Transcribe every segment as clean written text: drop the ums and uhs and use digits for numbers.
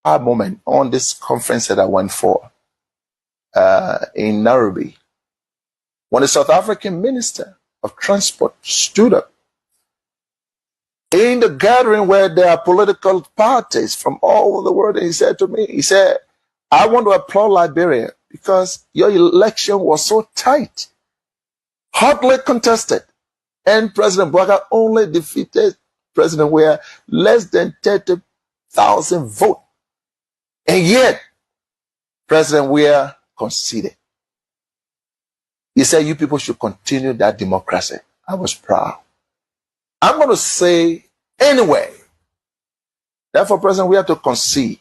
moment on this conference that I went for in Nairobi, when the South African Minister of Transport stood up in the gathering where there are political parties from all over the world, and he said to me, he said, I want to applaud Liberia because your election was so tight, hotly contested, and President Bouaga only defeated President Weah less than 30,000 votes. And yet, President Weah conceded. He said, you people should continue that democracy. I was proud. I'm going to say anyway, therefore, President, we have to concede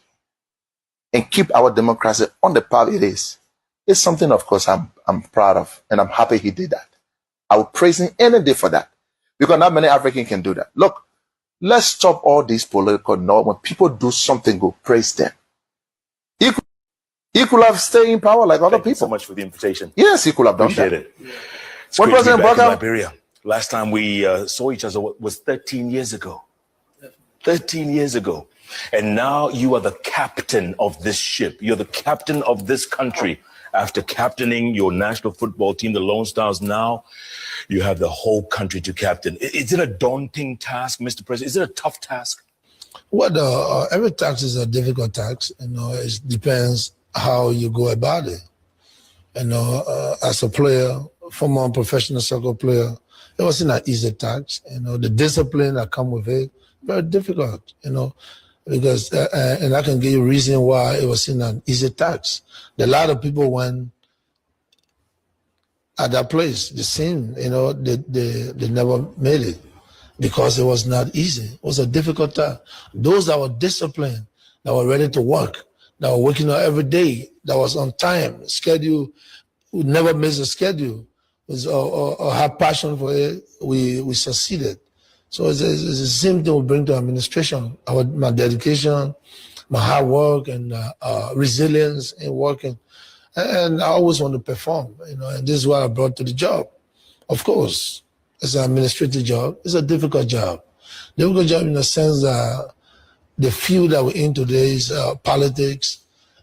and keep our democracy on the path it is. It's something, of course, I'm proud of, and I'm happy he did that. I would praise him any day for that, because not many Africans can do that. Look, let's stop all these political noise. When people do something good, praise them. He could have stayed in power like other people. Thank you so much for the invitation. Yes, he could have done that. Appreciate it. It's great to be back in Liberia. Last time we saw each other was 13 years ago. 13 years ago. And now you are the captain of this ship. You're the captain of this country. After captaining your national football team, the Lone Stars, now you have the whole country to captain. Is it a daunting task, Mr. President? Is it a tough task? Well, every task is a difficult task. It depends how you go about it. As a player, former professional soccer player, it wasn't an easy task. The discipline that come with it, very difficult. Because and I can give you a reason why it wasn't an easy task. A lot of people went at that place, the same, they never made it because it was not easy. It was a difficult task. Those that were disciplined, that were ready to work, that were working out every day, that was on time, schedule, would never miss a schedule, or have passion for it, we succeeded. So it's the same thing we bring to administration, my dedication, my hard work, and resilience in working. And I always want to perform, and this is what I brought to the job. Of course, it's an administrative job. It's a difficult job. Difficult job in the sense that the field that we're in today is politics.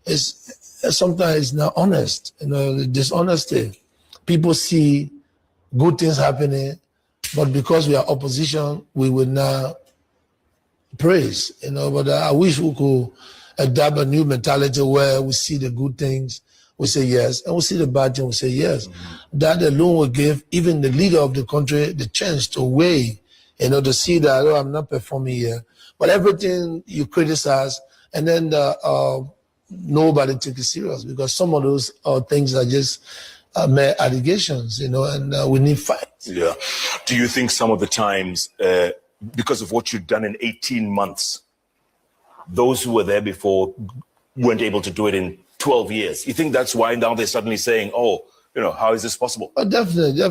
Sometimes it's not honest, the dishonesty. People see good things happening, but because we are opposition, we will not praise, but I wish we could adapt a new mentality where we see the good things, we say yes, and we see the bad things, we say yes. Mm-hmm. That alone will give even the leader of the country the chance to weigh, to see that, I'm not performing here. But everything you criticize, and then nobody take it serious, because some of those things are just mere allegations, and we need facts. Yeah. Do you think some of the times, because of what you've done in 18 months, those who were there before weren't able to do it in 12 years? You think that's why now they're suddenly saying, how is this possible? Definitely.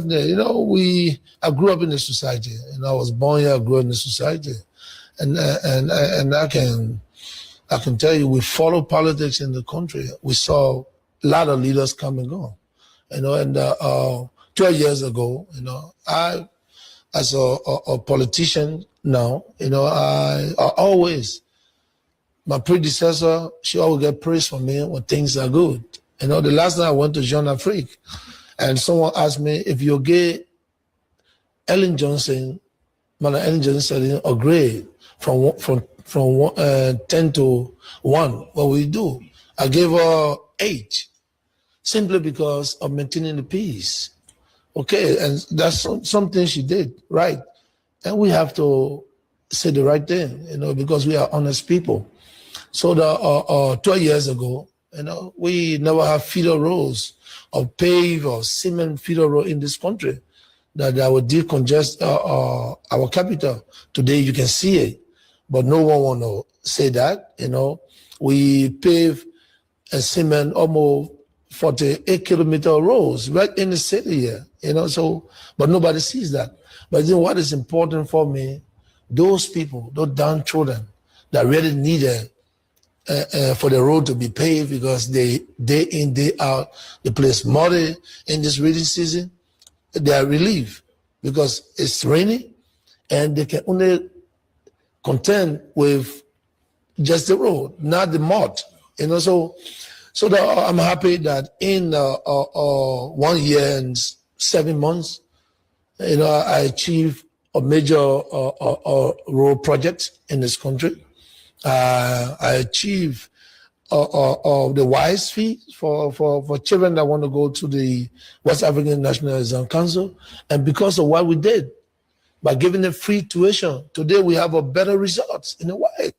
I grew up in the society, I was born here, I grew up in the society. And I can tell you, we follow politics in the country. We saw a lot of leaders come and go. 12 years ago, I, as a politician now, I always, my predecessor, she always get praise from me when things are good. The last time I went to Jean Afrique, and someone asked me, if you get Ellen Johnson a grade from 10 to 1, what will you do? I gave her 8. Simply because of maintaining the peace. Okay, and that's something she did, right? And we have to say the right thing, because we are honest people. So 12 years ago, we never have feeder roads or pave or cement feeder road in this country that would decongest our capital. Today you can see it, but no one want to say that, We pave and cement almost 48-kilometer roads right in the city here, but nobody sees that. But what is important for me, those people, those downtrodden that really need for the road to be paved, because they day in, day out, they place muddy in this rainy season, they are relieved because it's raining and they can only contend with just the road, not the mud. So I'm happy that in 1 year and 7 months, I achieved a major road project in this country. I achieved the WISE fee for children that want to go to the West African National Exam Council. And because of what we did, by giving them free tuition, today we have a better results in the WISE.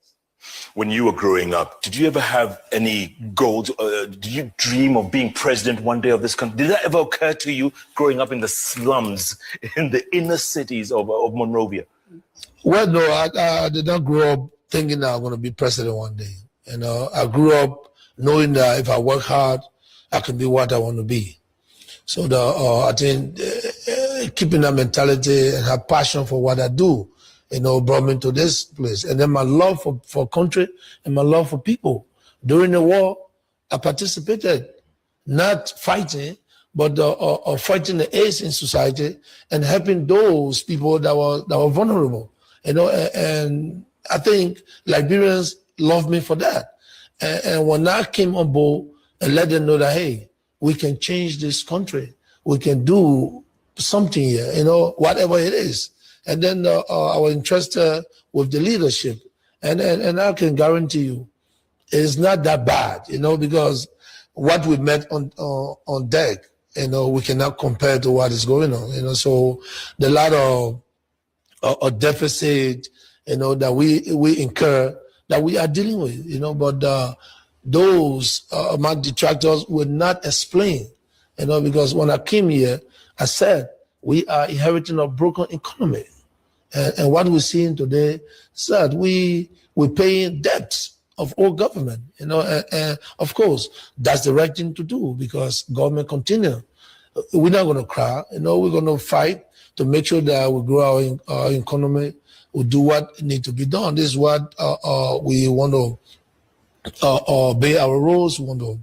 When you were growing up, did you ever have any goals? Did you dream of being president one day of this country? Did that ever occur to you growing up in the slums, in the inner cities of Monrovia? Well, no, I did not grow up thinking that I'm going to be president one day. I grew up knowing that if I work hard, I can be what I want to be. So I think keeping that mentality and have passion for what I do, brought me to this place. And then my love for country and my love for people. During the war, I participated, not fighting, but fighting the AIDS in society and helping those people that were vulnerable. And I think Liberians love me for that. And when I came on board and let them know that, hey, we can change this country, we can do something here, whatever it is. And then I was interested with the leadership. And I can guarantee you, it's not that bad, because what we met on deck, we cannot compare to what is going on, so the lot of deficit, that we incur, that we are dealing with, but those my detractors would not explain, because when I came here, I said, we are inheriting a broken economy. And what we're seeing today is that we're paying debts of all government, and of course, that's the right thing to do because government continue. We're not going to cry, we're going to fight to make sure that we grow our economy, we do what needs to be done. This is what we want to obey our rules. We want to,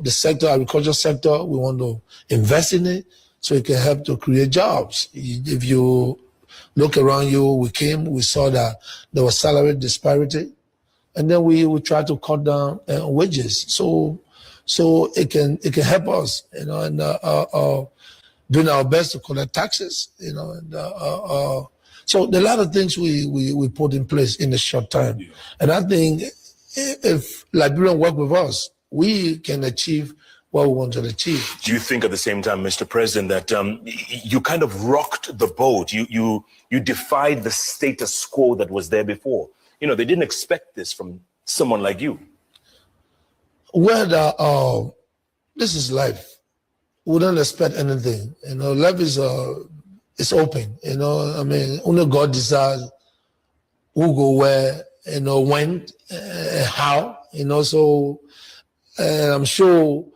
the sector, agriculture sector, we want to invest in it so it can help to create jobs. If you look around you, we saw that there was salary disparity, and then we try to cut down wages so it can help us, and doing our best to collect taxes, so there are a lot of things we put in place in a short time. Yeah. And I think if Liberians work with us, we can achieve what we want to achieve. Do you think at the same time, Mr. President, that you kind of rocked the boat? You defied the status quo that was there before. They didn't expect this from someone like you. Well, this is life. We don't expect anything. Life is it's open. Only God decides who go where, when, how. So I'm sure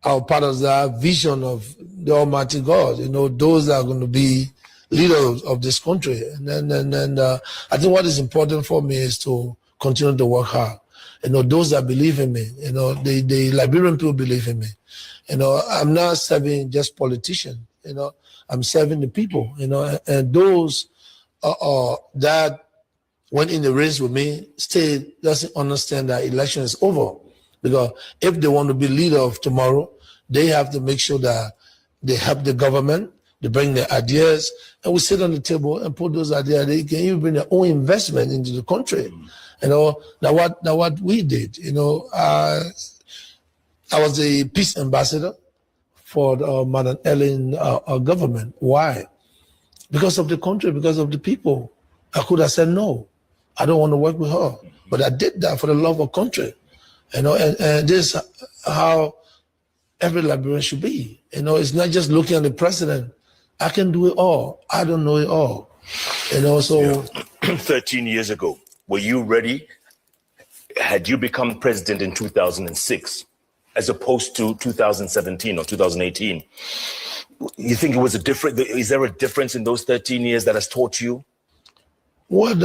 our part of that vision of the Almighty God. Those are going to be leaders of this country. And I think what is important for me is to continue to work hard. Those that believe in me, the Liberian people believe in me. I'm not serving just politicians, I'm serving the people, and those that went in the race with me still doesn't understand that election is over. Because if they want to be leader of tomorrow, they have to make sure that they help the government, they bring their ideas, and we sit on the table and put those ideas. They can even bring their own investment into the country. Now what we did, I was the peace ambassador for Madam Ellen government. Why? Because of the country, because of the people. I could have said no. I don't want to work with her. But I did that for the love of country. And this is how every Liberian should be. It's not just looking at the president. I can do it all. I don't know it all. So 13 years ago, were you ready? Had you become president in 2006, as opposed to 2017 or 2018? You think it was is there a difference in those 13 years that has taught you? What,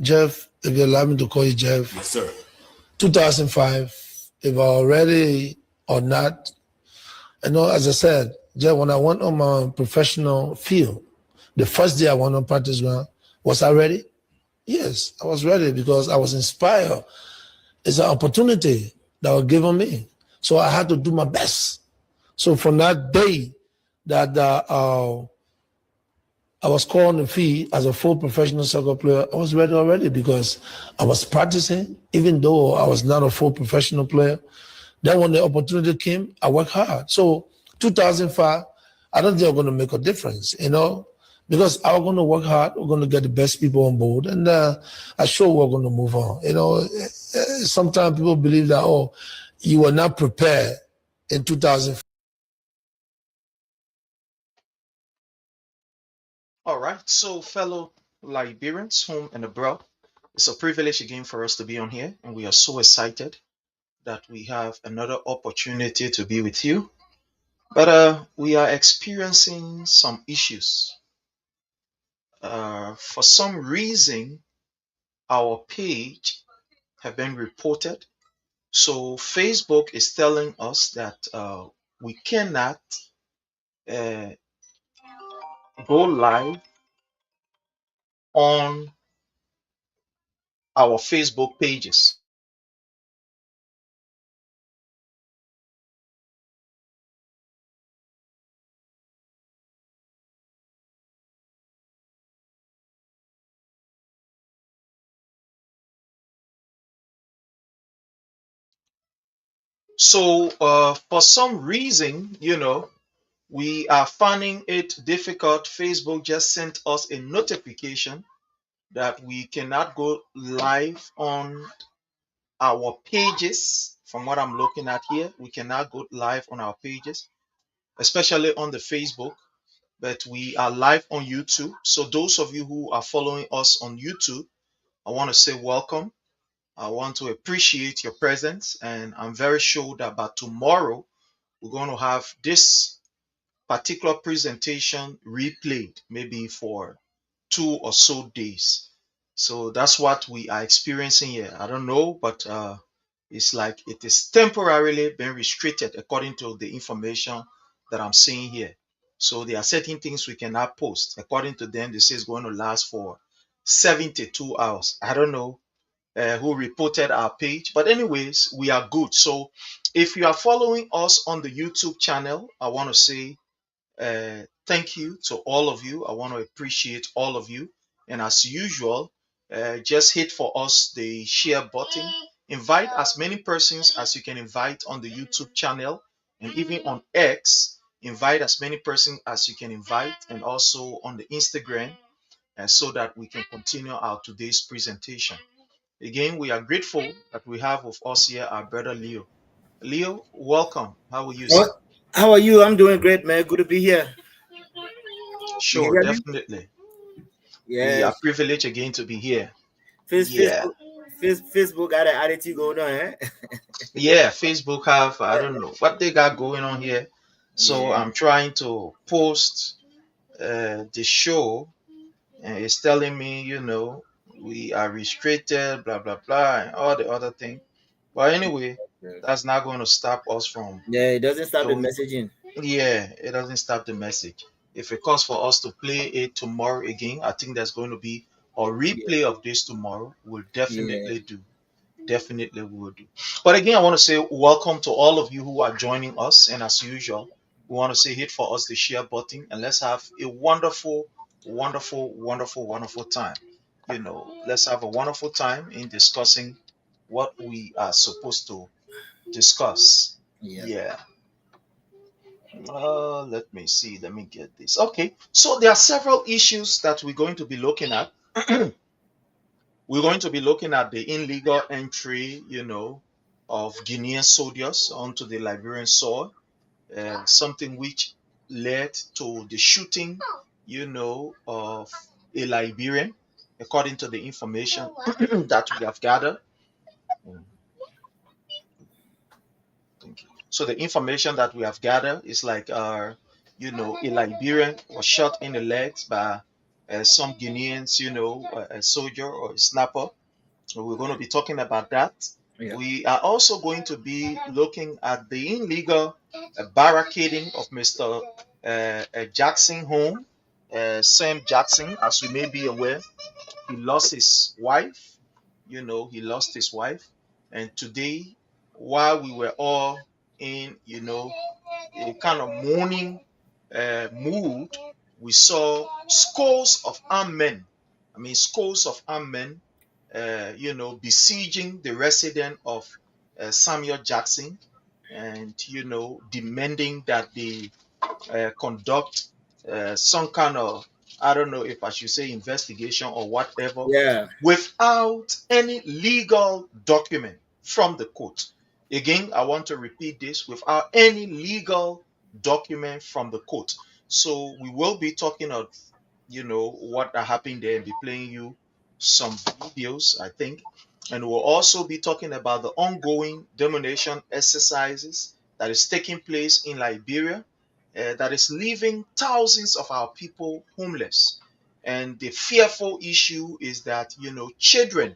Jeff, if you allow me to call you Jeff. Yes, sir. 2005, if I'm ready or not, as I said, Jeff, when I went on my professional field, the first day I went on practice ground, was I ready? Yes, I was ready because I was inspired. It's an opportunity that was given me. So I had to do my best. So from that day that I was called on the field as a full professional soccer player, I was ready already because I was practicing, even though I was not a full professional player. Then when the opportunity came, I worked hard. So 2005, I don't think I'm going to make a difference, because I was going to work hard. We're going to get the best people on board, and I'm sure we're going to move on. Sometimes people believe that, oh, you were not prepared in 2005. All right, so fellow Liberians, home and abroad, it's a privilege again for us to be on here, and we are so excited that we have another opportunity to be with you. But we are experiencing some issues. For some reason, our page have been reported. So Facebook is telling us that we cannot uh, go live on our Facebook pages. So for some reason, we are finding it difficult. Facebook just sent us a notification that we cannot go live on our pages. From what I'm looking at here, we cannot go live on our pages, especially on the Facebook, but we are live on YouTube. So those of you who are following us on YouTube, I want to say welcome. I want to appreciate your presence, and I'm very sure that by tomorrow we're going to have this particular presentation replayed, maybe for 2 or so days. So that's what we are experiencing here. I don't know, but it's like it is temporarily being restricted according to the information that I'm seeing here. So there are certain things we cannot post. According to them, this is going to last for 72 hours. I don't know who reported our page, but anyways, we are good. So if you are following us on the YouTube channel, I want to say thank you to all of you. I want to appreciate all of you. And as usual, just hit for us the share button. Invite as many persons as you can invite on the YouTube channel, and even on X. Invite as many persons as you can invite, and also on the Instagram, so that we can continue our today's presentation. Again, we are grateful that we have with us here our brother Leo. Leo, welcome. How are you, Oh, sir? how are you? I'm doing great, man. Good to be here. You Sure, hear me? definitely. We are Yes. privileged again to be here. Yeah. Facebook, Facebook got an attitude going on, eh? Yeah, Facebook have, I don't know what they got going on here. So Yeah, I'm trying to post the show, and it's telling me, we are restricted, blah, blah, blah, and all the other thing. But anyway, that's not going to stop us from yeah. It doesn't stop the doing. messaging. Yeah, it doesn't stop the message. If it calls for us to play it tomorrow again, I think there's going to be a Yeah, replay of this tomorrow. We'll yeah, definitely do. Definitely we will do. But again, I want to say welcome to all of you who are joining us. And as usual, we want to say hit for us the share button, and let's have a wonderful, wonderful, wonderful, wonderful time. Let's have a wonderful time in discussing what we are supposed to discuss. yeah. Yeah. Let me see. Let me get this. Okay. So there are several issues that we're going to be looking at. We're going to be looking at the illegal entry, of Guinean soldiers onto the Liberian soil, something which led to the shooting, of a Liberian, according to the information that we have gathered. Mm, thank you. So the information that we have gathered is like, a Liberian was shot in the legs by some Guineans, a soldier or a snapper. So we're going to be talking about that. Yeah. We are also going to be looking at the illegal barricading of Mr. Jackson home, Sam Jackson, as we may be aware. he lost his wife. He lost his wife. And today, while we were all in, a kind of mourning mood, we saw scores of armed men. I mean, scores of armed men, besieging the residence of Samuel Jackson, and demanding that they conduct some kind of, I don't know if I should say investigation or whatever, Yeah. without any legal document from the court. Again, I want to repeat this, without any legal document from the court. So we will be talking of, what happened there and be playing you some videos, I think. And we'll also be talking about the ongoing demolition exercises that is taking place in Liberia, that is leaving thousands of our people homeless. And the fearful issue is that, children,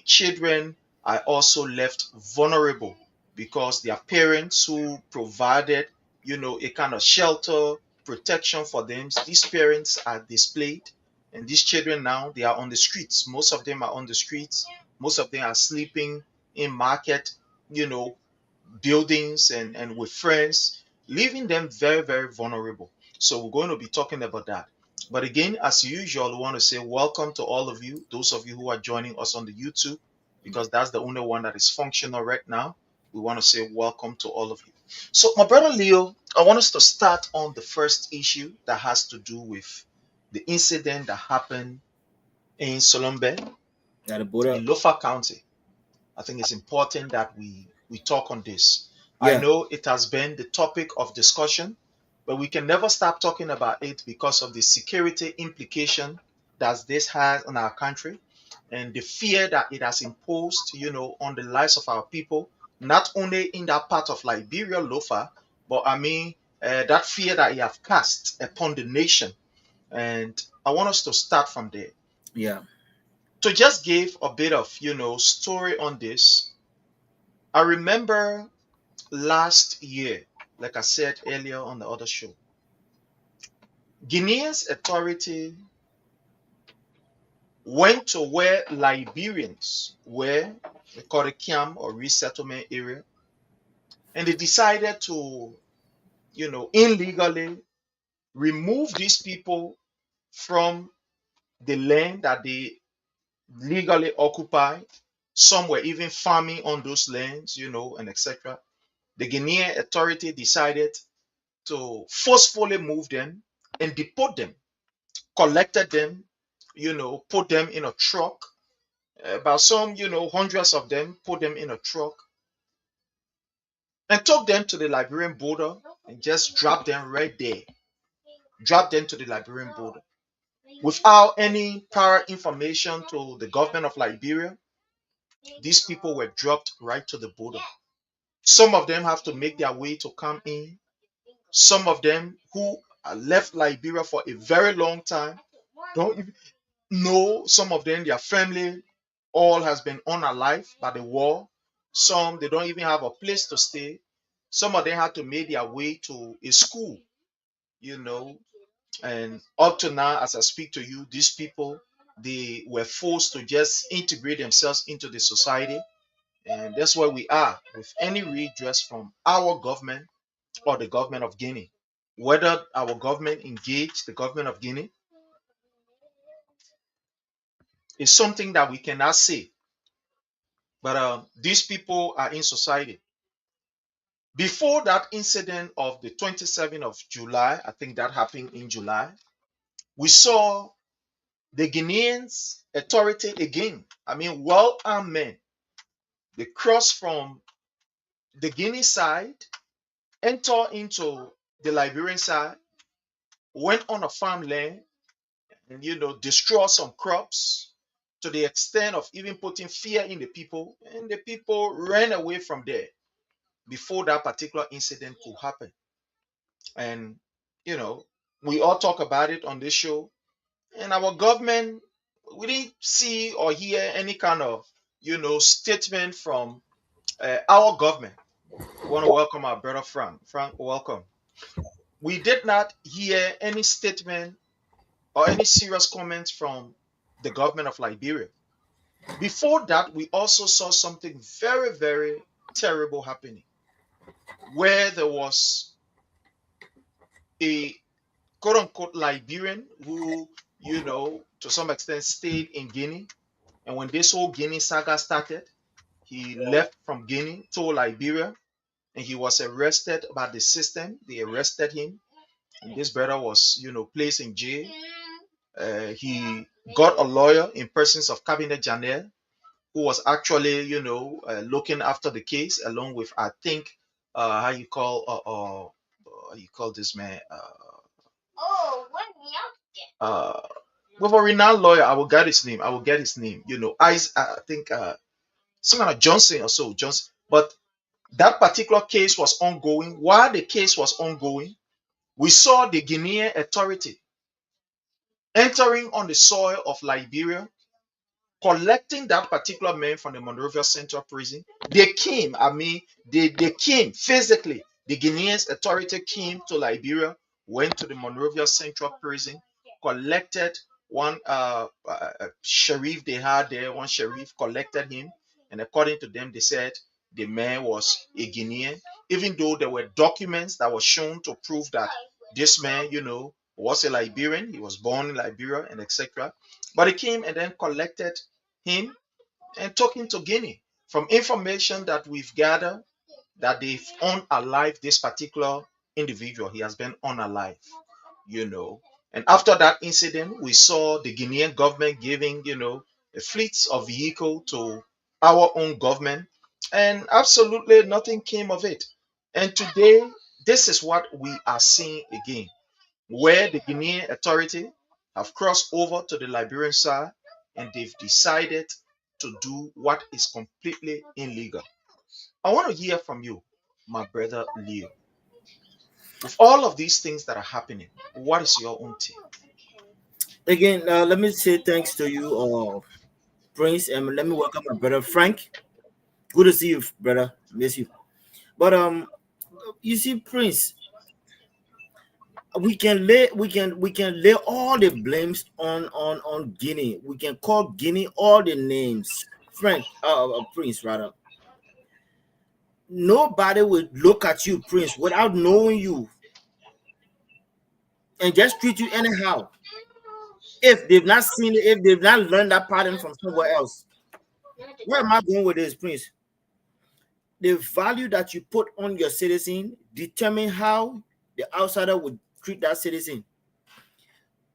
children are also left vulnerable because their parents who provided, a kind of shelter, protection for them, these parents are displaced. And these children now, they are on the streets. Most of them are on the streets. Most of them are sleeping in market, you know, buildings and with friends, leaving them very, very vulnerable. So we're going to be talking about that. But again, as usual, we want to say welcome to all of you, those of you who are joining us on the YouTube, because that's the only one that is functional right now. We want to say welcome to all of you. So, my brother Leo, I want us to start on the first issue that has to do with the incident that happened in Solombe Got to boot up. in Lofa County. I think it's important that we talk on this. I Yeah. know it has been the topic of discussion, but we can never stop talking about it because of the security implication that this has on our country and the fear that it has imposed, on the lives of our people, not only in that part of Liberia, Lofa, but that fear that it has cast upon the nation. And I want us to start from there. Yeah. To just give a bit of, story on this, I remember last year, like I said earlier on the other show, Guinea's authority went to where Liberians were, they call it Kiam or resettlement area, and they decided to, illegally remove these people from the land that they legally occupied. Some were even farming on those lands, and etc. The Guinean authority decided to forcefully move them and deport them, collected them, put them in a truck, about some, hundreds of them, put them in a truck and took them to the Liberian border and just dropped them right there, dropped them to the Liberian border without any prior information to the government of Liberia. These people were dropped right to the border. Some of them have to make their way to come in. Some of them who left Liberia for a very long time don't even know. Some of them, their family all has been unalived by the war. Some, they don't even have a place to stay. Some of them had to make their way to a school, you know. And up to now, as I speak to you, these people, they were forced to just integrate themselves into the society. And that's where we are with any redress from our government or the government of Guinea. Whether our government engage the government of Guinea is something that we cannot say. But these people are in society. Before that incident of the 27th of July, I think that happened in July, we saw the Guineans authority again. Well-armed men. They crossed from the Guinea side, enter into the Liberian side, went on a farmland, and destroy some crops to the extent of even putting fear in the people, and the people ran away from there before that particular incident could happen. And you know we all talk about it on this show, and our government, we didn't see or hear any kind of statement from our government. We want to welcome our brother Frank, welcome. We did not hear any statement or any serious comments from the government of Liberia. Before that, we also saw something very, very terrible happening, where there was a quote unquote Liberian who, to some extent stayed in Guinea. And when this whole Guinea saga started, he left from Guinea to Liberia and he was arrested by the system. They arrested him. And this brother was, placed in jail. He got a lawyer in persons of Cabinet Janelle, who was actually, looking after the case, along with, I think, how you call this man? With a renowned lawyer, I will get his name. I think some kind of Johnson or so, Johnson. But that particular case was ongoing. While the case was ongoing, we saw the Guinean authority entering on the soil of Liberia, collecting that particular man from the Monrovia Central Prison. They came, they came physically. The Guinean authority came to Liberia, went to the Monrovia Central Prison, collected one sheriff they had there. One sheriff collected him, and according to them, they said the man was a Guinean, even though there were documents that were shown to prove that this man, was a Liberian. He was born in Liberia and etc. But he came and then collected him and took him to Guinea. From information that we've gathered, that they've unalived this particular individual. He has been unalive, And after that incident, we saw the Guinean government giving, a fleet of vehicle to our own government, and absolutely nothing came of it. And today, this is what we are seeing again, where the Guinean authority have crossed over to the Liberian side and they've decided to do what is completely illegal. I want to hear from you, my brother Leo. With all of these things that are happening, what is your own take? Again, let me say thanks to you, Prince, and let me welcome my brother Frank. Good to see you, brother. Miss you. But you see, Prince, we can lay all the blames on Guinea. We can call Guinea all the names. Frank, Prince, rather. Nobody will look at you, Prince, without knowing you and just treat you anyhow. If they've not seen it, if they've not learned that pattern from somewhere else. Where am I going with this, Prince? The value that you put on your citizen determine how the outsider would treat that citizen.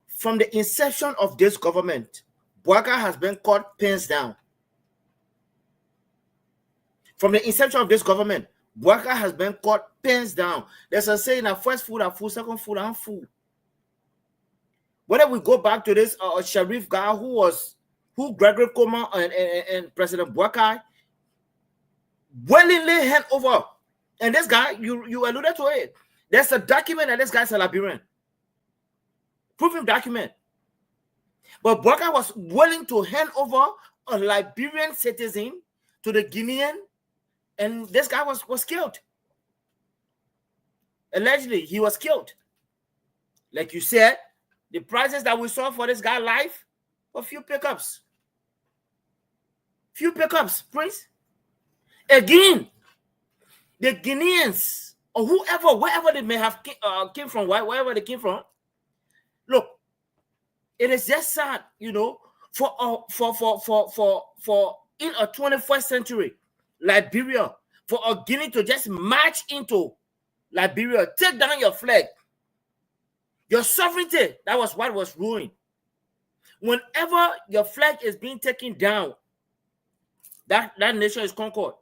From the inception of this government, Bouaka has been caught pens down. From the inception of this government, Bouaka has been caught pens down. There's a saying that first food are food, second food are food. Whether we go back to this Sharif guy who Gregory Coleman and President Bouaka willingly hand over. And this guy, you alluded to it. There's a document that this guy's a Liberian. Proven document. But Bouaka was willing to hand over a Liberian citizen to the Guinean, and this guy was killed. Allegedly, he was killed. Like you said, the prices that we saw for this guy's life were few pickups. Few pickups, Prince. Again, the Guineans or whoever, wherever they may have came from, wherever they came from. Look, it is just sad, for in a 21st century Liberia, for a Guinea to just march into Liberia, take down your flag, your sovereignty. That was what was ruined. Whenever your flag is being taken down, that nation is conquered.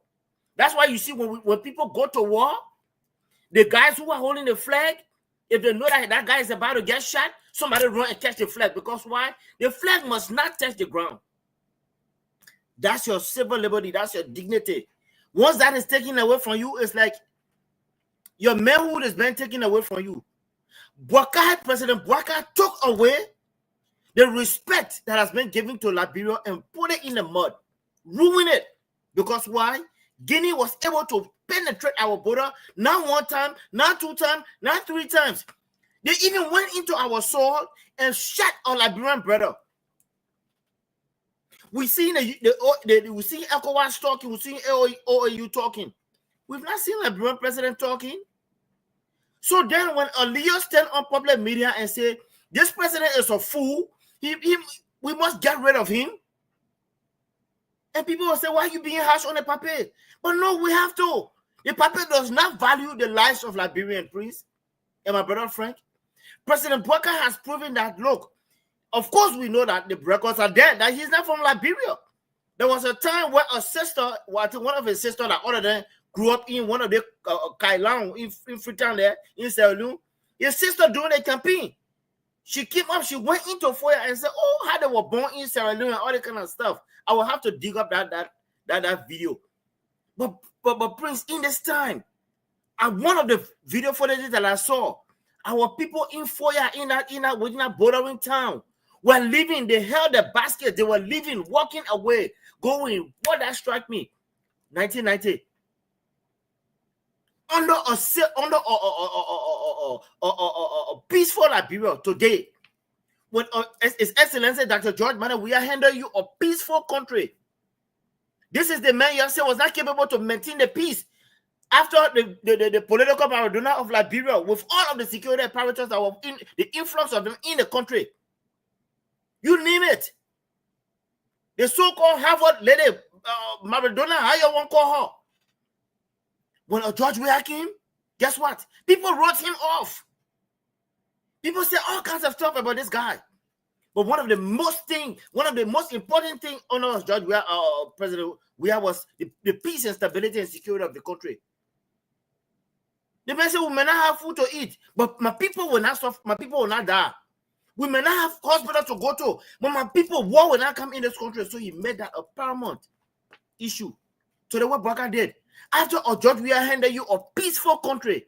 That's why you see when people go to war, the guys who are holding the flag, if they know that guy is about to get shot, somebody run and catch the flag. Because why? The flag must not touch the ground. That's your civil liberty. That's your dignity. Once that is taken away from you, it's like your manhood is being taken away from you. President Bouaka took away the respect that has been given to Liberia and put it in the mud, ruin it. Because why? Guinea was able to penetrate our border, not one time, not two times, not three times. They even went into our soil and shot our Liberian brother. We seen we see ECOWAS talking, we see OAU talking. We've not seen a Liberian president talking. So then when a Leo stand on public media and say, this president is a fool, we must get rid of him. And people will say, why are you being harsh on the paper? But no, we have to. The paper does not value the lives of Liberian priests. And my brother Frank, President Bouaka has proven that, look, of course we know that the records are there, that he's not from Liberia. There was a time where a sister, well, I think one of his sisters that other than grew up in one of the Kailang in Freetown there, in Sierra Leone. His sister doing a campaign. She came up, she went into FOIA and said, oh, how they were born in Sierra Leone and all that kind of stuff. I will have to dig up that video. But Prince, in this time, and one of the video footages that I saw, our people in FOIA within that bordering town were living, they held the basket, they were living, walking away, going. What that struck me, 1990. Under a peaceful Liberia today, when His Excellency Dr. George Manneh, we are handing you a peaceful country. This is the man you say was not capable to maintain the peace after the political paradona of Liberia, with all of the security apparatus that were in the influx of them in the country. You name it. The so-called Harvard lady, Maradona, how you want to call her? When a George Weah came, guess what? People wrote him off. People say all kinds of stuff about this guy. But one of the most important things on us, George Weah, President Weah, was the peace and stability and security of the country. The man said, we may not have food to eat, but my people will not suffer, my people will not die. We may not have hospitals to go to, but my people, war will not come in this country. So he made that a paramount issue. So that's what Bouaka did. After George Weah handed you a peaceful country.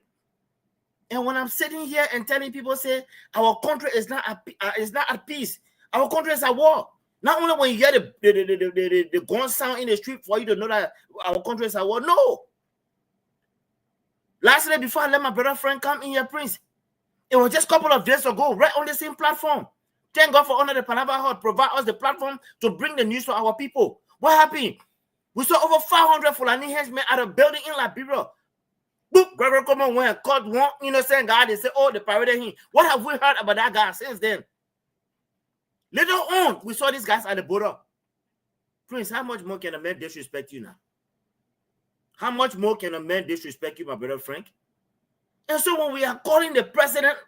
And when I'm sitting here and telling people, say, our country is not at peace. Our country is at war. Not only when you hear the gun sound in the street for you to know that our country is at war. No. Lastly, before I let my brother Frank come in here, Prince, it was just a couple of days ago, right on the same platform. Thank God for Under The Palava Hut, provide us the platform to bring the news to our people. What happened? We saw over 500 Fulani henchmen at a building in Liberia. Boop, Gregory Coleman went and caught one innocent guy. They said, oh, they pirated him. What have we heard about that guy since then? Later on, we saw these guys at the border. Prince, how much more can a man disrespect you now? How much more can a man disrespect you, my brother Frank? And so when we are calling the president,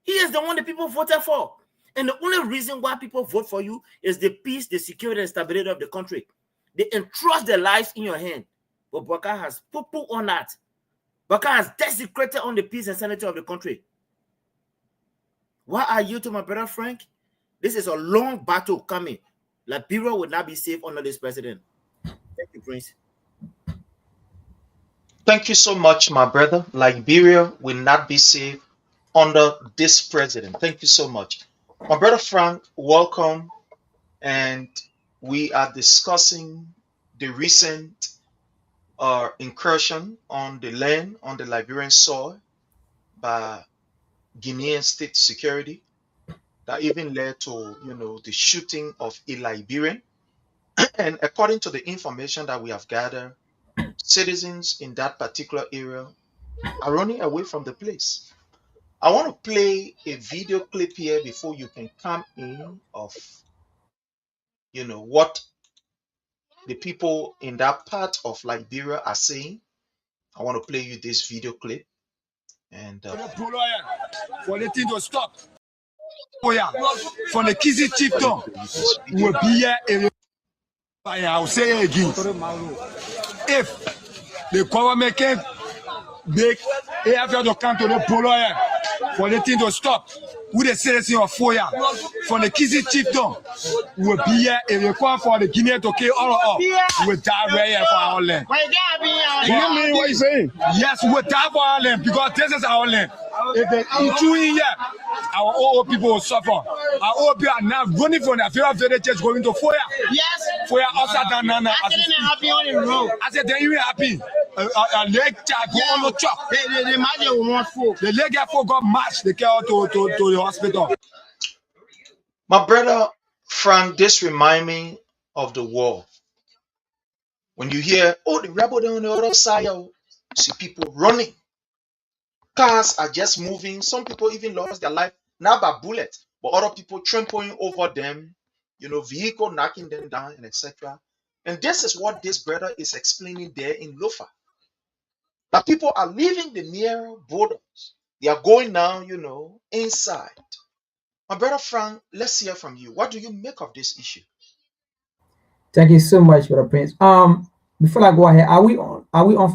he is the one that people voted for. And the only reason why people vote for you is the peace, the security, and stability of the country. They entrust their lives in your hand. But Bouaka has poo-poo on that. Bouaka has desecrated on the peace and sanity of the country. Why are you to my brother Frank? This is a long battle coming. Liberia will not be safe under this president. Thank you, Prince. Thank you so much, my brother. Liberia will not be safe under this president. Thank you so much. My brother Frank, welcome. And we are discussing the recent incursion on the land, on the Liberian soil by Guinean state security that even led to, the shooting of a Liberian. And according to the information that we have gathered, citizens in that particular area are running away from the place. I want to play a video clip here before you can come in of, what the people in that part of Liberia are saying. I want to play you this video clip. And for the thing to stop. Oh yeah, from the Kizzy Chieftain will be here. I'll say it again. If the government can make after the country to the for the thing to stop, with the citizen of Foya from the Kizzy Chieftain will be here and require for the Guinea to kill all of us. We die right here for our land. You mean what you saying? Yes, we die for our land because this is our land. If they intrude here, our old people will suffer. Our old people are now running from their favorite villages going to Foya. Yes. Foya outside down now. I said they're happy on the road. I said they're even happy. A leg charge go on the truck. The leg get for got marched. They care to the hospital. My brother Frank, this remind me of the war. When you hear, oh, the rebel on the other side, you see people running. Cars are just moving. Some people even lost their life, not by bullet, but other people trampling over them, vehicle knocking them down, and etc. And this is what this brother is explaining there in Lofa. That people are leaving the near borders. They are going now, inside. My brother Frank, let's hear from you. What do you make of this issue? Thank you so much, Brother Prince. Before I go ahead, are we on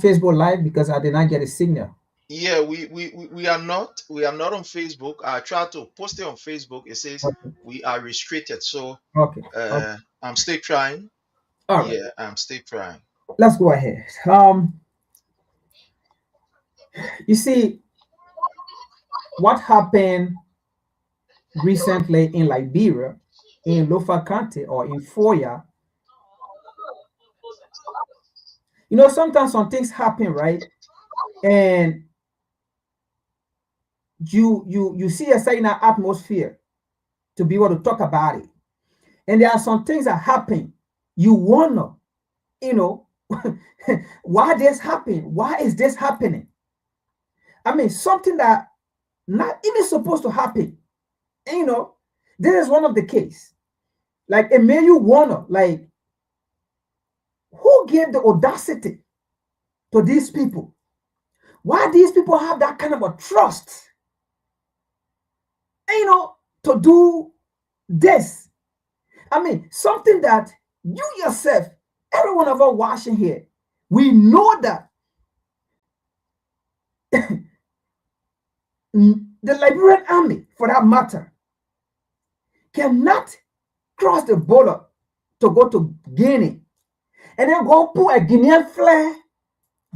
Facebook Live? Because I did not get a signal. Yeah, we are not on Facebook. I tried to post it on Facebook. It says Okay. we are restricted. So Okay. I'm still trying. All right. Yeah, I'm still trying. Let's go ahead. You see, what happened recently in Liberia, in Lofa County or in Foya, sometimes some things happen, right? And you see a certain atmosphere to be able to talk about it. And there are some things that happen. You wonder, why this happened? Why is this happening? I mean, something that not even supposed to happen. And, this is one of the case. Like, it made you wonder, like, who gave the audacity to these people? Why these people have that kind of a trust, to do this? I mean, something that you yourself, every one of us watching here, we know that the Liberian army, for that matter, cannot cross the border to go to Guinea and then go put a Guinean flag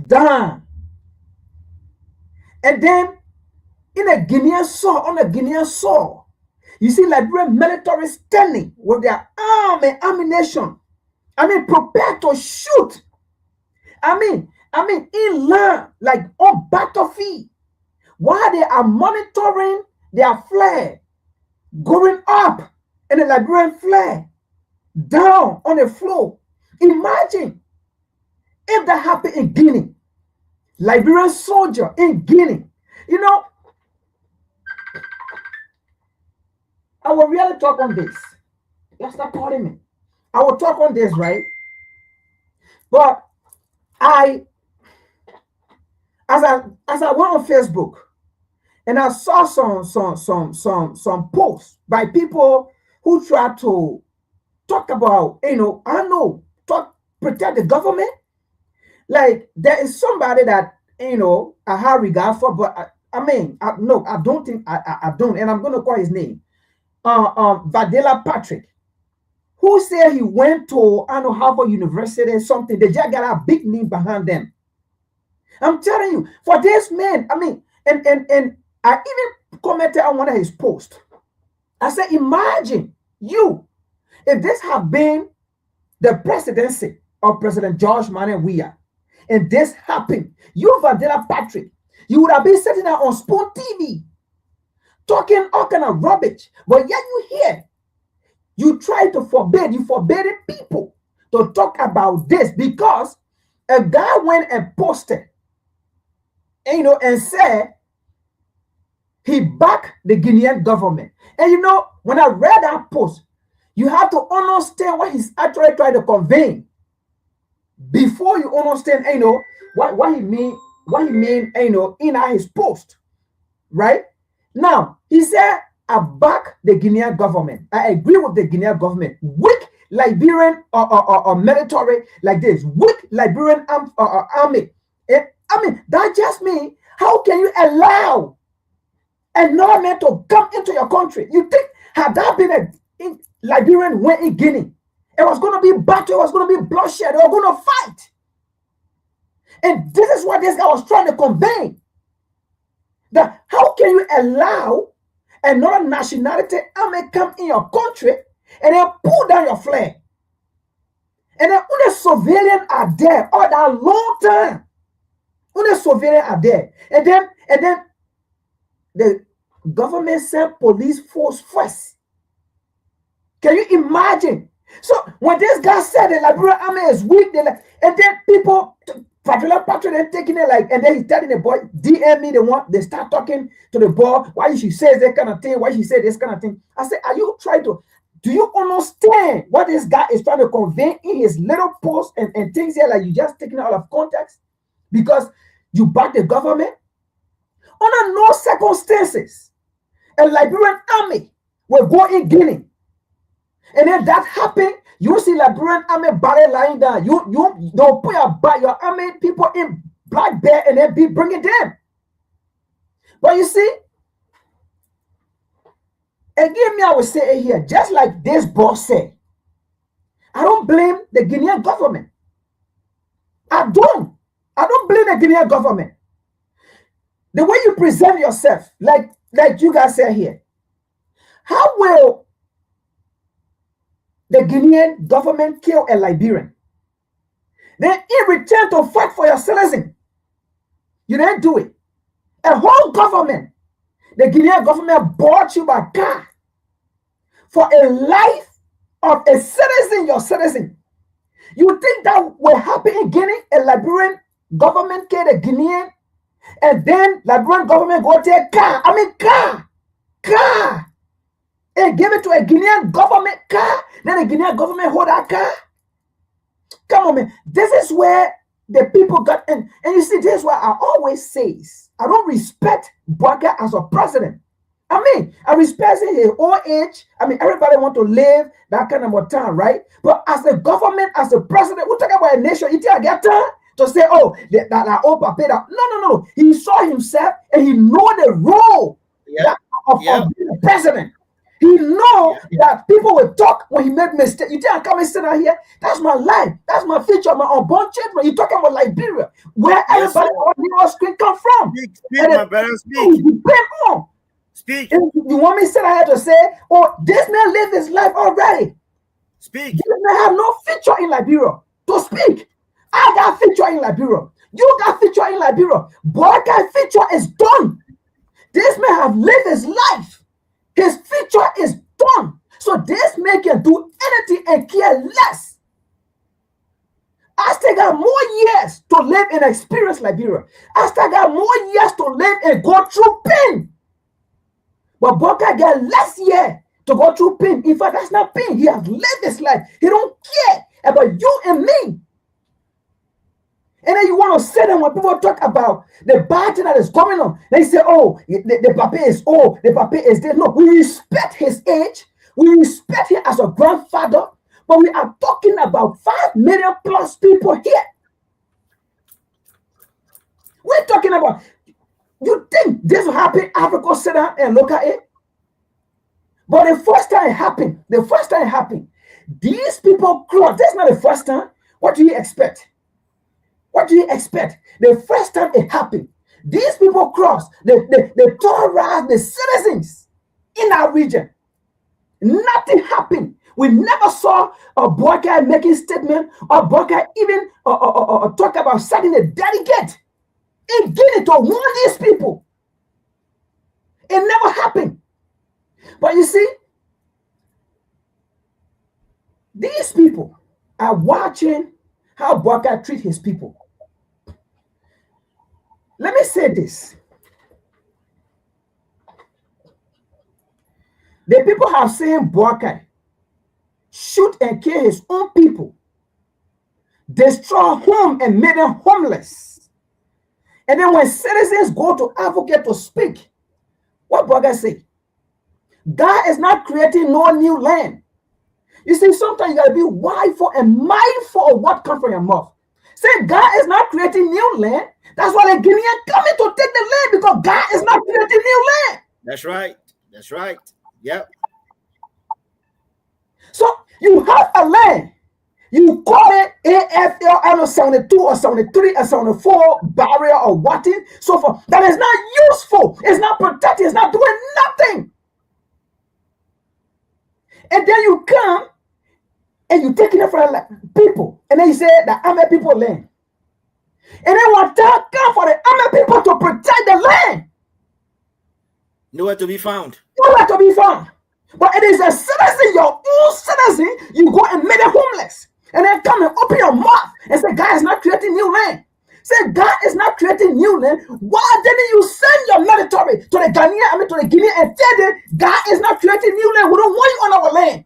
down. And then in a Guinean soil, on a Guinean soil, you see Liberian military standing with their arm and ammunition. I mean, prepared to shoot. I mean, in line, like on battlefield, while they are monitoring their flag going up and the Liberian flag down on the floor. Imagine if that happened in Guinea. Liberian soldier in Guinea. I will really talk on this. You're not calling me. I will talk on this, right? But as I went on Facebook and I saw some posts by people who try to talk about, protect the government. Like, there is somebody that, I have regard for, but no, I don't think I don't, and I'm going to call his name. Vadela Patrick, who said he went to, Harvard University or something. They just got a big name behind them. I'm telling you, for this man, and I even commented on one of his posts. I said, imagine you, if this had been the presidency of President George Manuel Weah, and this happened, you, Vadela Patrick, you would have been sitting there on Spoon TV, talking all kind of rubbish. But yet you try to forbidden people to talk about this because a guy went and posted, and said he backed the Guinean government. And when I read that post, you have to understand what he's actually trying to convey before you understand, what he mean, in his post, right? Now, he said, I back the Guinean government. I agree with the Guinean government. Weak Liberian or military like this, weak Liberian army. That just means, how can you allow a non-man to come into your country? You think, had that been a Liberian went in Guinea, it was going to be battle, it was going to be bloodshed, they were going to fight. And this is what this guy was trying to convey. That how can you allow another nationality army come in your country and then pull down your flag? And then when the civilians are there all that long time, when the civilians are there, and then the government sent police force first. Can you imagine? So when this guy said the Liberian army is weak, and then people, particular patrol, they're taking it like, and then he's telling the boy, DM me, they start talking to the boy, why she says that kind of thing, why she said this kind of thing. I said, are you trying to, do you understand what this guy is trying to convey in his little post and things here, like you just taking it out of context? Because you back the government? Under no circumstances, a Liberian army will go in Guinea. And then that happened, you see Liberian army barrel lying down. You don't put your army people in Black Bear and then be bringing them. But you see, again, I will say it here, just like this boss said, I don't blame the Guinean government. I don't blame the Guinean government. The way you present yourself, like you guys say here, how will the Guinean government kill a Liberian? Then in return to fight for your citizen, you didn't do it. A whole government, the Guinean government bought you by car for a life of a citizen, your citizen. You think that will happen in Guinea? A Liberian government kill a Guinean, and then Liberian government go take car, and give it to a Guinean government car, then the Guinean government hold that car? Come on, man. This is where the people got in. And you see, this is why I always say, I don't respect Bouaké as a president. I mean, I respect his old age. I mean, everybody want to live that kind of time, right? But as a government, as a president, we're talking about a nation. You think I get time to say, oh, that old papa, that. No. He saw himself and he know the role of being a president. He know that people will talk when he made mistakes. You think I come and sit out here? That's my life. That's my future. My unborn children. You're talking about Liberia, where everybody on your screen come from. Speak, my brother, speak. Speak. And you want me to sit out here to say, oh, this man lived his life already. Speak. This man have no future in Liberia to speak. I got future in Liberia. You got future in Liberia. Bouaké future is done. This man have lived his life. His future is done. So this man can do anything and care less. I still got more years to live and experience Liberia. I still got more years to live and go through pain. But Bouaké got less years to go through pain. In fact, that's not pain. He has lived his life. He don't care about you and me. And then you want to sit there when people talk about the bad thing that is going on. They say, oh, the papa is old, the papa is dead. No, we respect his age. We respect him as a grandfather. But we are talking about 5 million plus people here. We're talking about, you think this will happen? Africa sit down and look at it? But the first time it happened, these people crossed. That's not the first time. What do you expect? What do you expect? The first time it happened, these people crossed, they terrorized the citizens in our region. Nothing happened. We never saw a Bouaké making statement or Bouaké even talk about setting a delegate in Guinea to warn these people. It never happened. But you see, these people are watching how Bouaké treat his people. Let me say this. The people have seen Bouaké shoot and kill his own people, destroy home and make them homeless. And then when citizens go to advocate to speak, what Bouaké say? God is not creating no new land. You see, sometimes you got to be mindful and mindful of what comes from your mouth. Say God is not creating new land. That's why the Guineans coming to take the land, because God is not creating new land. That's right. That's right. Yep. So you have a land. You call it AFL 72 or 73 or 74 barrier or what in so forth. That is not useful. It's not protected. It's not doing nothing. And then you come and you take it from people. And then you say the army people land. And then one time come for the army people to protect the land. Nowhere to be found. Nowhere to be found. But it is a citizen, your own citizen, you go and make it homeless. And then come and open your mouth and say, God is not creating new land. Say, God is not creating new land. Why didn't you send your military to the Ghanaian, to the Guinea and tell them, God is not creating new land. We don't want you on our land.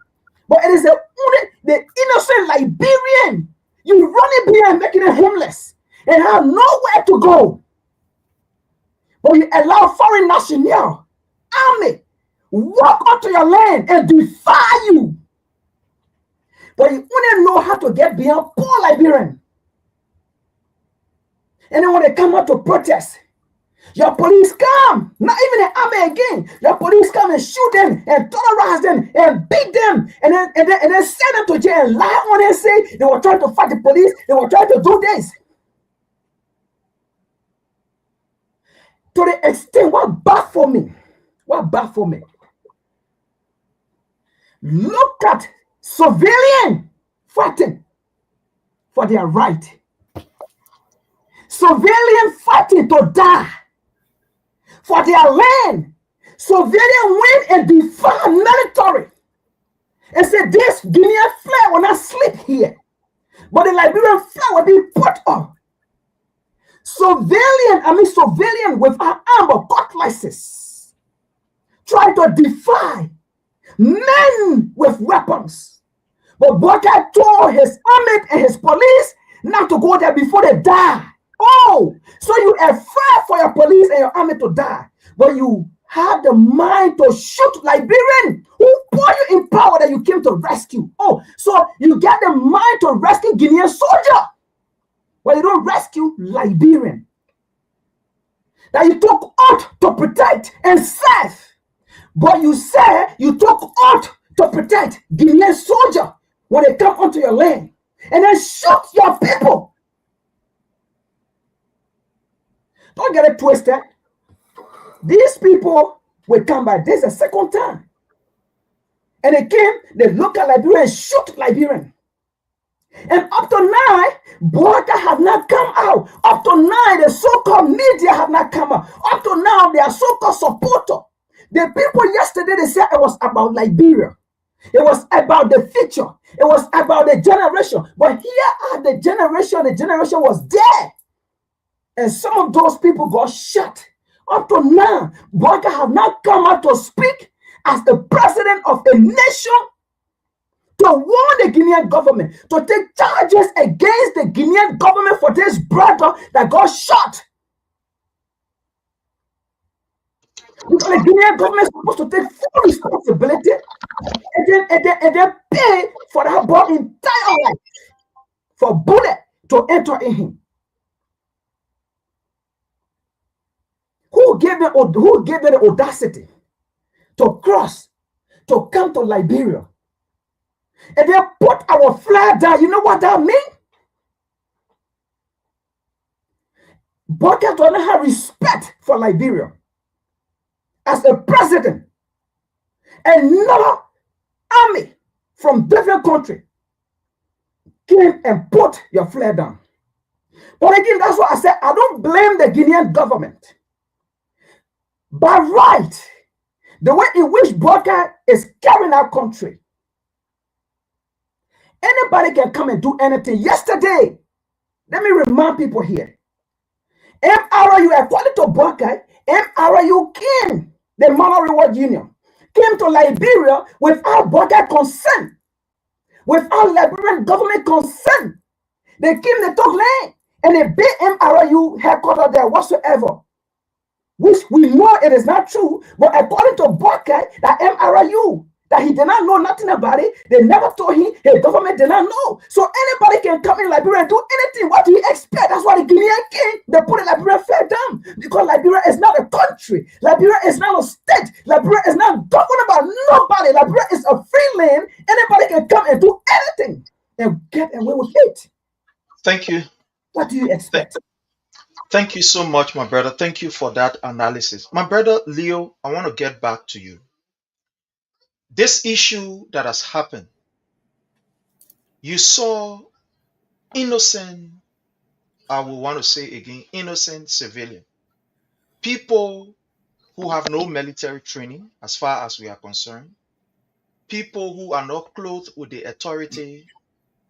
But it is the innocent Liberian. You running behind making it homeless and have nowhere to go. But you allow foreign national army walk onto your land and defy you. But you only know how to get beyond poor Liberian. And then when they come out to protest, your police come, not even the army again. Your police come and shoot them and terrorize them and beat them and then send them to jail and lie on and say they were trying to fight the police, they were trying to do this. To the extent, what baffled me? Look at civilian fighting for their right. Civilian fighting to die for their land. Civilian win and defy military and say this Guinean flag will not sleep here, but the Liberian flag will be put on. Civilian with an armor cutlasses try to defy men with weapons. But Boakai told his army and his police not to go there before they die. Oh, so you afraid for your police and your army to die, but you have the mind to shoot Liberian who put you in power that you came to rescue. Oh, so you get the mind to rescue Guinean soldier, but you don't rescue Liberian that you took oath to protect and serve. But you say you took oath to protect Guinean soldier when they come onto your land and then shoot your people. Don't get it twisted. These people will come back. This is the second time. And they came, they look at Liberian and shoot Liberian. And up to now, Boakai have not come out. Up to now, the so-called media have not come out. Up to now, they are so-called supporter. The people yesterday, they said it was about Liberia. It was about the future. It was about the generation. But here are the generation was dead. And some of those people got shot. Up to now, Boakai have not come out to speak as the president of a nation to warn the Guinean government, to take charges against the Guinean government for this brother that got shot. Because the Guinean government is supposed to take full responsibility and then pay for that boy's entire life for bullet to enter in him. Who gave them the audacity to cross, to come to Liberia, and then put our flag down? You know what that means? Boakai does not have respect for Liberia as a president, and no army from different country came and put your flag down. But again, that's why I said I don't blame the Guinean government. By right, the way in which Boakai is carrying our country, anybody can come and do anything. Yesterday, let me remind people here, MRU, according to Boakai, MRU came, the Mama Reward Union, came to Liberia without Boakai consent, without Liberian government consent. They came, they took land, and they built MRU headquarters there whatsoever, which we know it is not true. But according to Boakai, that MRU, that he did not know nothing about it, they never told him, his government did not know. So anybody can come in Liberia and do anything. What do you expect? That's why the Guinean king, they put the Liberia flag down, because Liberia is not a country. Liberia is not a state. Liberia is not governed by nobody. Liberia is a free land. Anybody can come and do anything and get away with it. Thank you. What do you expect? Thank you so much, my brother. Thank you for that analysis. My brother Leo, I want to get back to you. This issue that has happened, you saw innocent, I will want to say again, innocent civilian, people who have no military training as far as we are concerned, people who are not clothed with the authority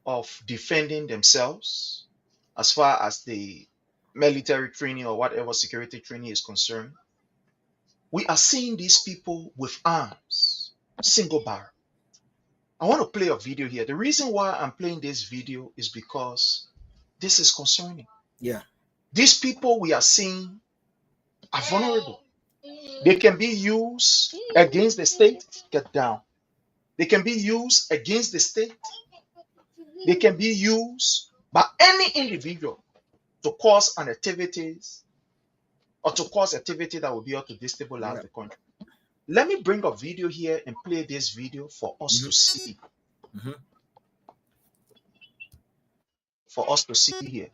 of defending themselves as far as the military training or whatever security training is concerned. We are seeing these people with arms, single barrel. I want to play a video here. The reason why I'm playing this video is because this is concerning. Yeah. These people we are seeing are vulnerable. They can be used against the state. Get down. They can be used against the state. They can be used by any individual to cause an activities or to cause activity that will be able to destabilize the country. Let me bring a video here and play this video for us to see. For us to see here.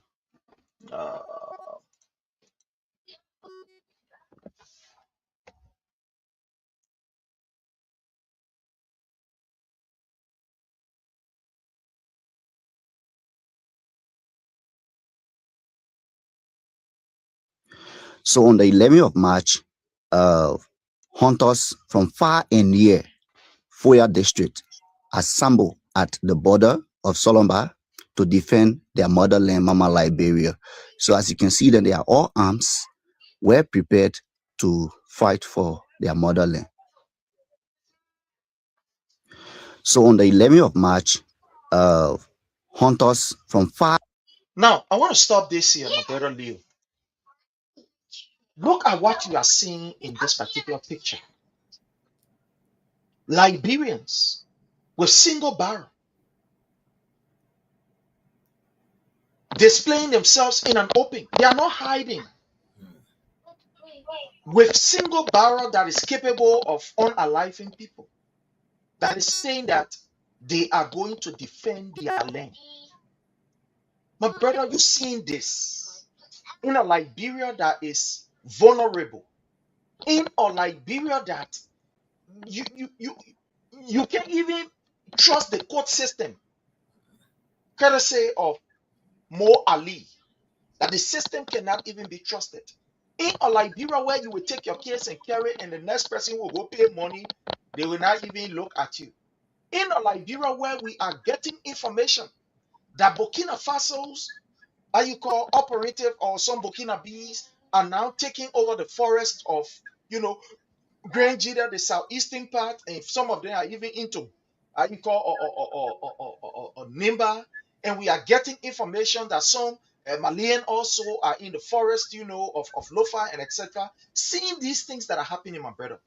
So on the 11th of March, hunters from far and near Foya district assembled at the border of Solomba to defend their motherland, Mama Liberia. So as you can see, that they are all arms, well prepared to fight for their motherland. So on the 11th of March, hunters from far... Now, I want to stop this here, my brother Leo. Look at what you are seeing in this particular picture. Liberians with single barrel displaying themselves in an open. They are not hiding. With single barrel that is capable of unaliving people. That is saying that they are going to defend their land. My brother, you seeing this in a Liberia that is vulnerable, in a Liberia that you can't even trust the court system, courtesy of Mo Ali, that the system cannot even be trusted. In a Liberia where you will take your case and carry it, and the next person will go pay money, they will not even look at you. In a Liberia where we are getting information that Burkina Faso's, operative or some Burkinabes are now taking over the forest of, Grand Jida, the southeastern part, and some of them are even into Nimba, and we are getting information that some Malian also are in the forest, of Lofa and etc. Seeing these things that are happening, my brother,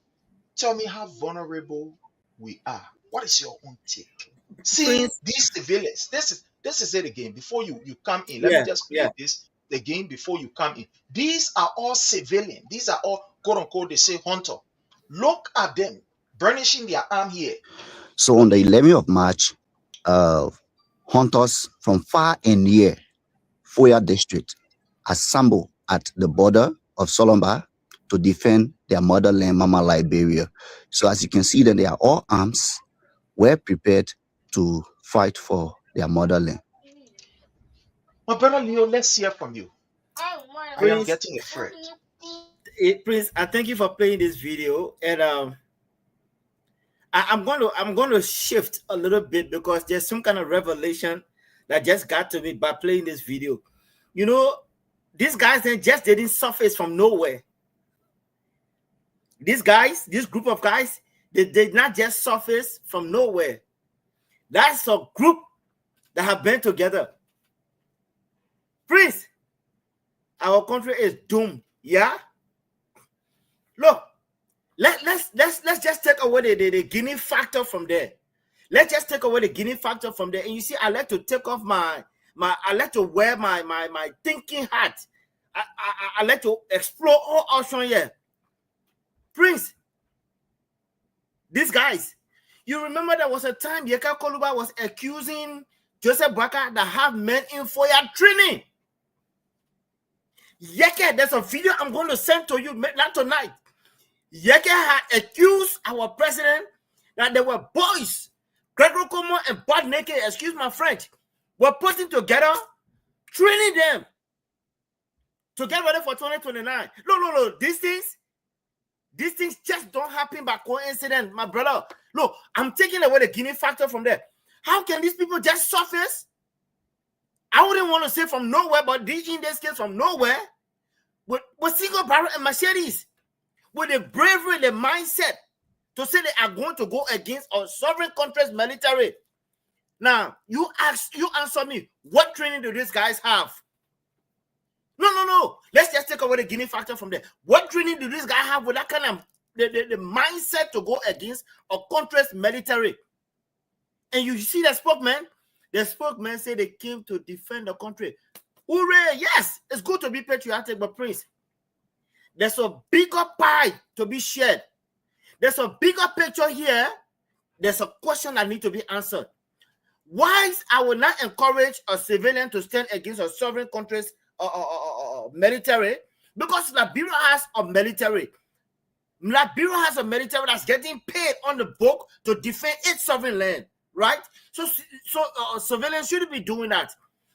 tell me how vulnerable we are. What is your own take? Seeing these civilians, this is it again. Before you come in, let me just play this again before you come in. These are all civilians. These are all quote unquote, they say hunter. Look at them burnishing their arm here. So on the 11th of March, hunters from far and near Foya district assembled at the border of Solomba to defend their motherland, Mama Liberia. So as you can see, that they are all arms, well prepared to fight for their motherland. My brother Leo, let's hear from you. I am getting afraid. Prince, I thank you for playing this video, and I'm going to shift a little bit because there's some kind of revelation that just got to me by playing this video. These guys just didn't surface from nowhere. These guys, this group of guys, they did not just surface from nowhere. That's a group that have been together. Prince, our country is doomed. Yeah. Look, let's just take away the Guinea factor from there. Let's just take away the Guinea factor from there. And you see, I like to take off I like to wear my thinking hat. I like to explore all options here. Prince, these guys, you remember there was a time Yeka Koluba was accusing Joseph Baka that have men in Foya training. Yeke, there's a video I'm going to send to you not tonight. Yeke had accused our president that there were boys, Gregory Como and Bud Naked, excuse my French, were putting together, training them to get ready for 2029. No, these things, These things just don't happen by coincidence, my brother. Look, I'm taking away the Guinea factor from there. How can these people just surface? I wouldn't want to say from nowhere, but in this case from nowhere, with single barrel and machetes, with the bravery, the mindset to say they are going to go against our sovereign country's military. Now, you answer me, what training do these guys have? No. Let's just take away the Guinea factor from there. What training do these guys have with that kind of the mindset to go against a country's military? And you see the spokesman? The spokesman said they came to defend the country. Hooray! Yes, it's good to be patriotic, but Prince, there's a bigger pie to be shared. There's a bigger picture here. There's a question that needs to be answered. Why I will not encourage a civilian to stand against a sovereign country's military? Because Liberia has a military. Liberia has a military that's getting paid on the book to defend its sovereign land, right? So civilians shouldn't be doing that.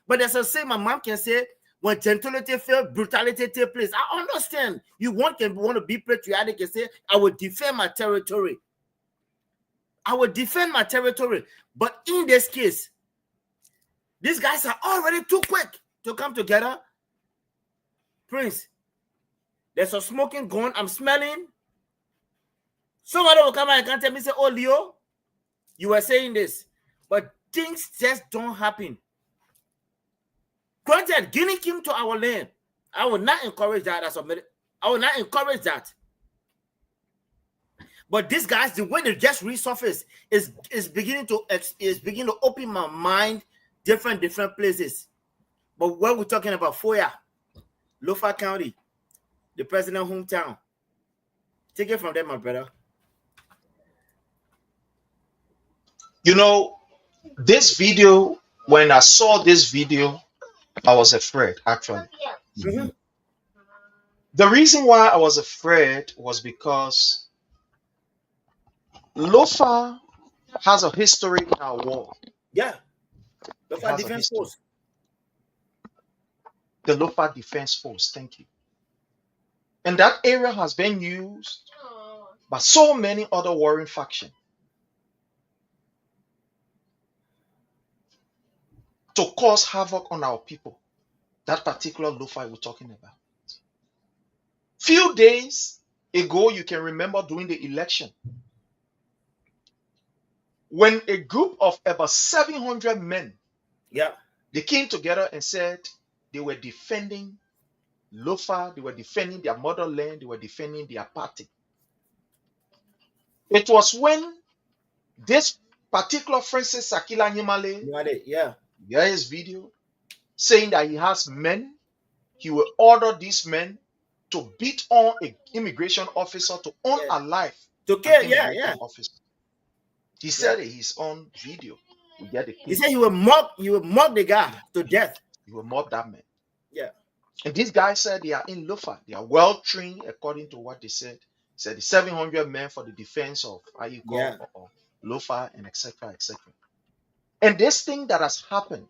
But as I say, my mom can say, when gentility fails, brutality takes place. I understand. You want to be patriotic and say, I will defend my territory. I will defend my territory. But in this case, these guys are already too quick to come together. Prince, there's a smoking gun I'm smelling. Somebody will come and tell me, say, oh, Leo, you were saying this. But things just don't happen. Granted, Guinea came to our land. I will not encourage that. I will not encourage that. But these guys, the way they just resurface is beginning to open my mind different places. But when we're talking about Foya, Lofa County, the president's hometown, take it from there, my brother. You know, this video, when I saw this video, I was afraid, actually. Mm-hmm. The reason why I was afraid was because Lofa has a history in our war. Yeah. Lofa Defense Force. The Lofa Defense Force, thank you. And that area has been used by so many other warring factions to cause havoc on our people. That particular Lofa we're talking about. Few days ago, you can remember during the election, when a group of about 700 men, they came together and said they were defending Lofa, they were defending their motherland, they were defending their party. It was when this particular Francis Sakila Nyimale, there is video saying that he has men, he will order these men to beat on an immigration officer to unalive an officer. He said it, he's on video. We get the he said he will mock the guy to death. He will mock that man. Yeah. And these guys said they are in Lofa. They are well trained according to what they said. He said the 700 men for the defense of or Lofa and etc. etc. And this thing that has happened,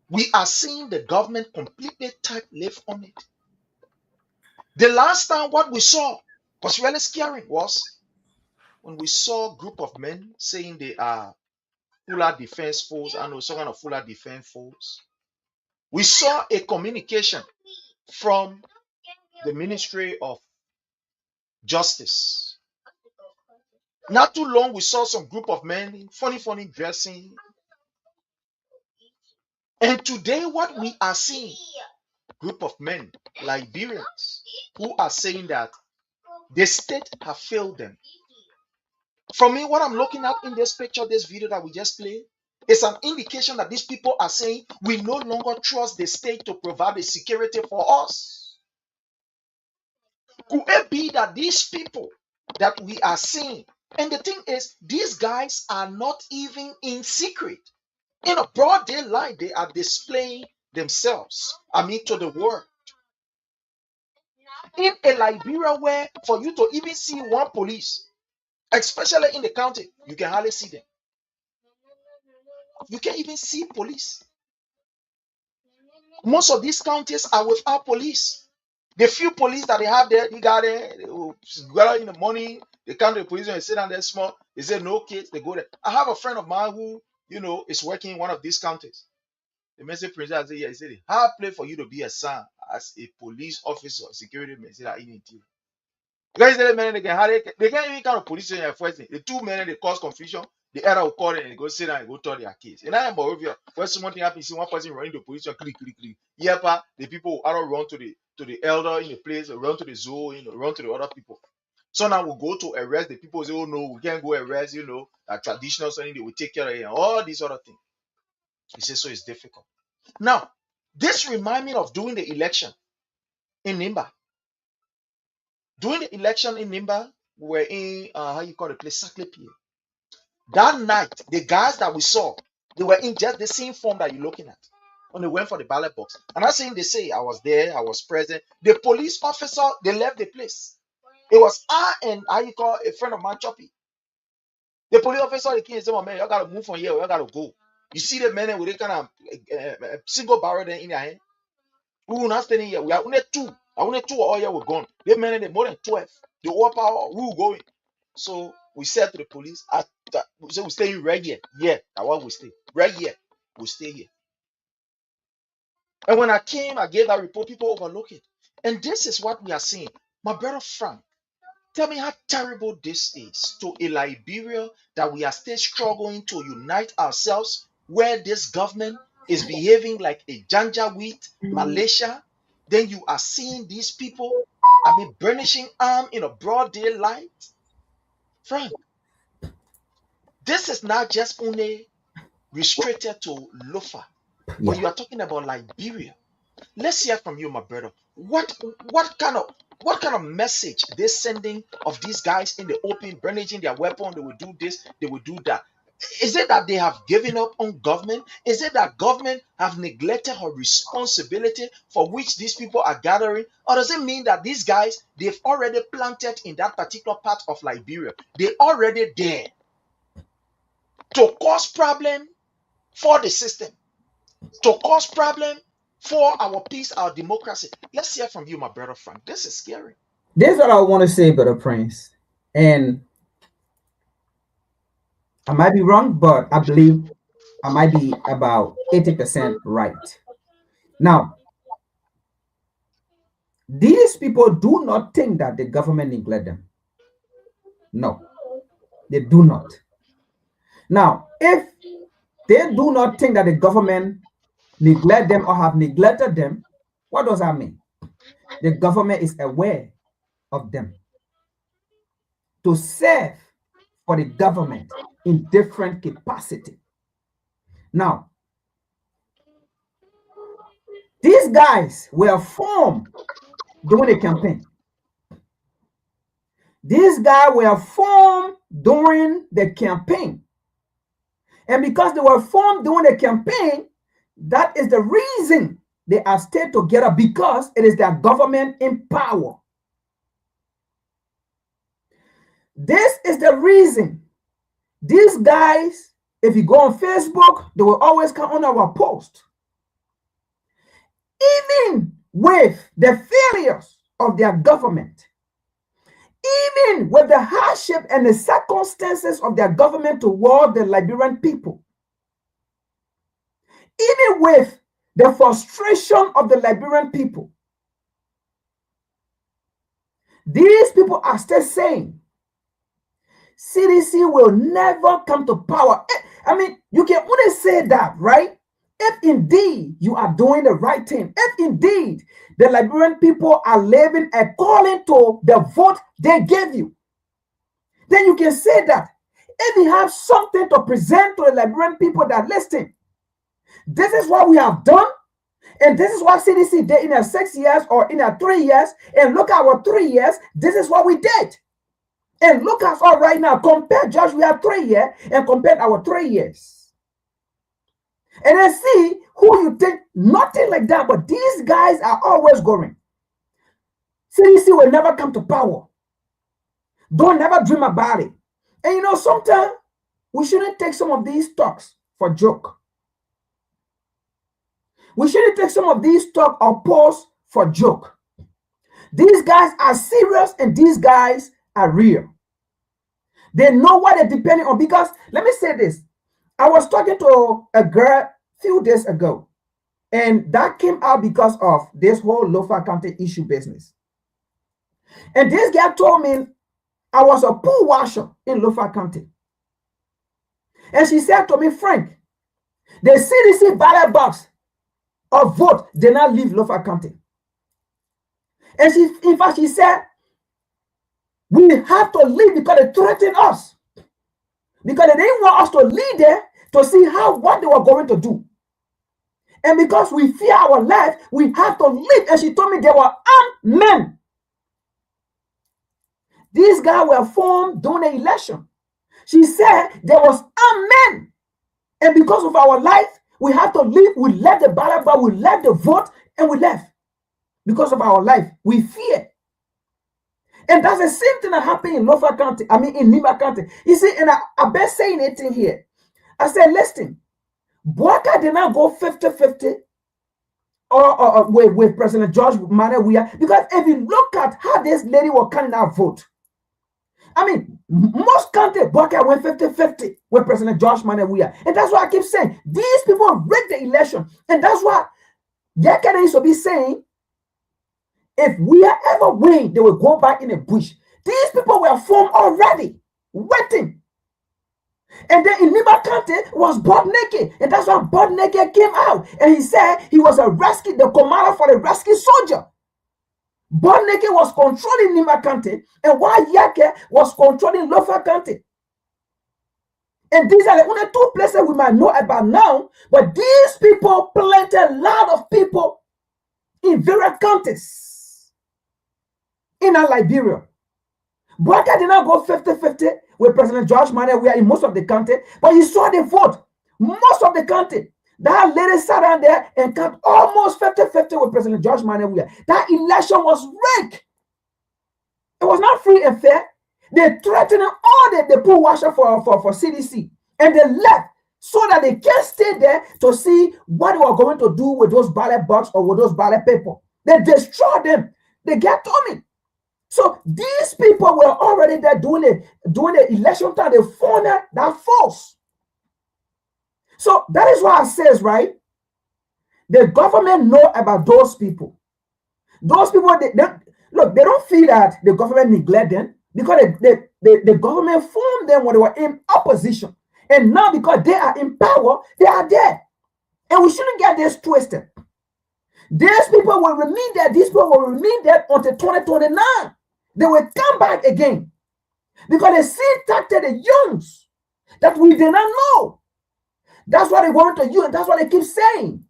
we are seeing the government completely tight lift on it. The last time what we saw was really scary was when we saw a group of men saying they are Fuller Defense Force, I know some kind of Fuller Defense Force. We saw a communication from the Ministry of Justice. Not too long, we saw some group of men, funny dressing. And today, what we are seeing, group of men, Liberians, who are saying that the state have failed them. For me, what I'm looking at in this picture, this video that we just played, is an indication that these people are saying we no longer trust the state to provide the security for us. Could it be that these people that we are seeing, and the thing is, these guys are not even in secret. In a broad daylight, they are displaying themselves, to the world. In a Liberia where for you to even see one police, especially in the county, you can hardly see them. You can't even see police. Most of these counties are without police. The few police that they have there, they got there, they will gather in the morning, they come to the police and sit down there small. They say no kids, they go there. I have a friend of mine who, is working in one of these counties. The message printer, I say, yeah, he said, hard play for you to be a son as a police officer, security man. Say that in it. Because the men they can't even kind of police station first thing. The two men they cause confusion. The other will call it and they go sit down and go tell their case. And I am over first something happens, see one person running the police, click. Yeah, the people will either run to the elder in the place, or run to the zoo, run to the other people. So now we'll go to arrest the people. Say, oh no, we can't go arrest, that traditional something they will take care of it and all these other things. He says so it's difficult. Now, this reminds me of doing the election in Nimba. During the election in Nimba, we were in how you call the place, Saklepi. That night, the guys that we saw, they were in just the same form that you're looking at when they went for the ballot box. And I seen they say I was there, I was present. The police officer, they left the place. It was I and how you call a friend of mine, Choppy. The police officer, the king said, "Oh, man, you gotta move from here, you gotta go." You see the men with a kind of single barrel in their hand. We will not stay here. We are only two. I only two all here were gone. They men more than 12. The overpower, we will go in. So we said to the police, so we stay right here. Yeah, that's why we stay. Right here. We stay here. And when I came, I gave that report, people overlook it. And this is what we are seeing. My brother Frank, tell me how terrible this is to a Liberia that we are still struggling to unite ourselves, where this government is behaving like a Janjaweed Malaysia. Then you are seeing these people, burnishing arm in a broad daylight. Frank, this is not just only restricted to Lofa, but you are talking about Liberia. Let's hear from you, my brother. What kind of message they're sending of these guys in the open, brandishing their weapon? They will do this, they will do that. Is it that they have given up on government? Is it that government have neglected her responsibility for which these people are gathering? Or does it mean that these guys, they've already planted in that particular part of Liberia? They're already there to cause problem for the system, to cause problem for our peace, our democracy. Let's hear from you, my brother Frank. This is scary. This is what I want to say, Brother Prince. And I might be wrong, but I believe I might be about 80% right. Now, these people do not think that the government neglect them. No, they do not. Now, if they do not think that the government neglect them or have neglected them, what does that mean? The government is aware of them to serve for the government in different capacity. Now, these guys were formed during the campaign. These guys were formed during the campaign. And because they were formed during the campaign, that is the reason they are stayed together, because it is their government in power. This is the reason these guys, if you go on Facebook, they will always come on our post. Even with the failures of their government, even with the hardship and the circumstances of their government toward the Liberian people, even with the frustration of the Liberian people, these people are still saying CDC will never come to power. I mean, you can only say that, right? If indeed you are doing the right thing, if indeed the Liberian people are living according to the vote they gave you, then you can say that. If you have something to present to the Liberian people that listen, this is what we have done, and this is what CDC did in our 6 years or in our 3 years, and look at our 3 years, this is what we did. And look at us right now, compare Josh, we have 3 years, and compare our 3 years. And then see who you think, nothing like that, but these guys are always going. CDC will never come to power. Don't never dream about it. And you know, sometimes we shouldn't take some of these talks for joke. We shouldn't take some of these talk or posts for joke. These guys are serious and these guys are real. They know what they're depending on. Because let me say this. I was talking to a girl a few days ago, and that came out because of this whole Lofa County issue business. And this guy told me I was a pool washer in Lofa County. And she said to me, Frank, the CDC ballot box of vote did not leave Lofa County. And in fact, she said, we have to leave because they threatened us. Because they didn't want us to leave there to see what they were going to do. And because we fear our life, we have to leave. And she told me they were armed men. These guys were formed during the election. She said there was armed men. And because of our life, we have to leave. We left the ballot box, we left the vote, and we left. Because of our life, we fear. And that's the same thing that happened in Lofa County. I mean, in Nima County. You see, and I've been saying it in here. I said, listen, Boaka did not go 50-50 with President George Manawia. Because if you look at how this lady was counting out vote, I mean, most county Boaka went 50-50 with President George Manawia. And that's why I keep saying, these people rigged the election. And that's why Yakana used to be saying, if we ever win, they will go back in the bush. These people were formed already, waiting. And then in Nima County was butt naked. And that's why butt naked came out. And he said he was the commander for the rescue soldier. Butt naked was controlling Nima County. And while Yake was controlling Lofa County. And these are the only two places we might know about now. But these people planted a lot of people in various counties. In Liberia. Boaka did not go 50-50 with President George Manawia in most of the country, but you saw the vote. Most of the country. That lady sat down there and got almost 50-50 with President George Manawia. That election was rigged. It was not free and fair. They threatened all the pool washer for CDC. And they left so that they can't stay there to see what they were going to do with those ballot boxes or with those ballot paper. They destroyed them. They get to me. So these people were already there doing the election time. They formed that force. So that is why I says, right, the government know about those people. Those people, they don't feel that the government neglect them because the government formed them when they were in opposition. And now because they are in power, they are there. And we shouldn't get this twisted. These people will remain there. These people will remain there until 2029. They will come back again because they see tactic the youngs that we did not know. That's what they want to use. That's what they keep saying.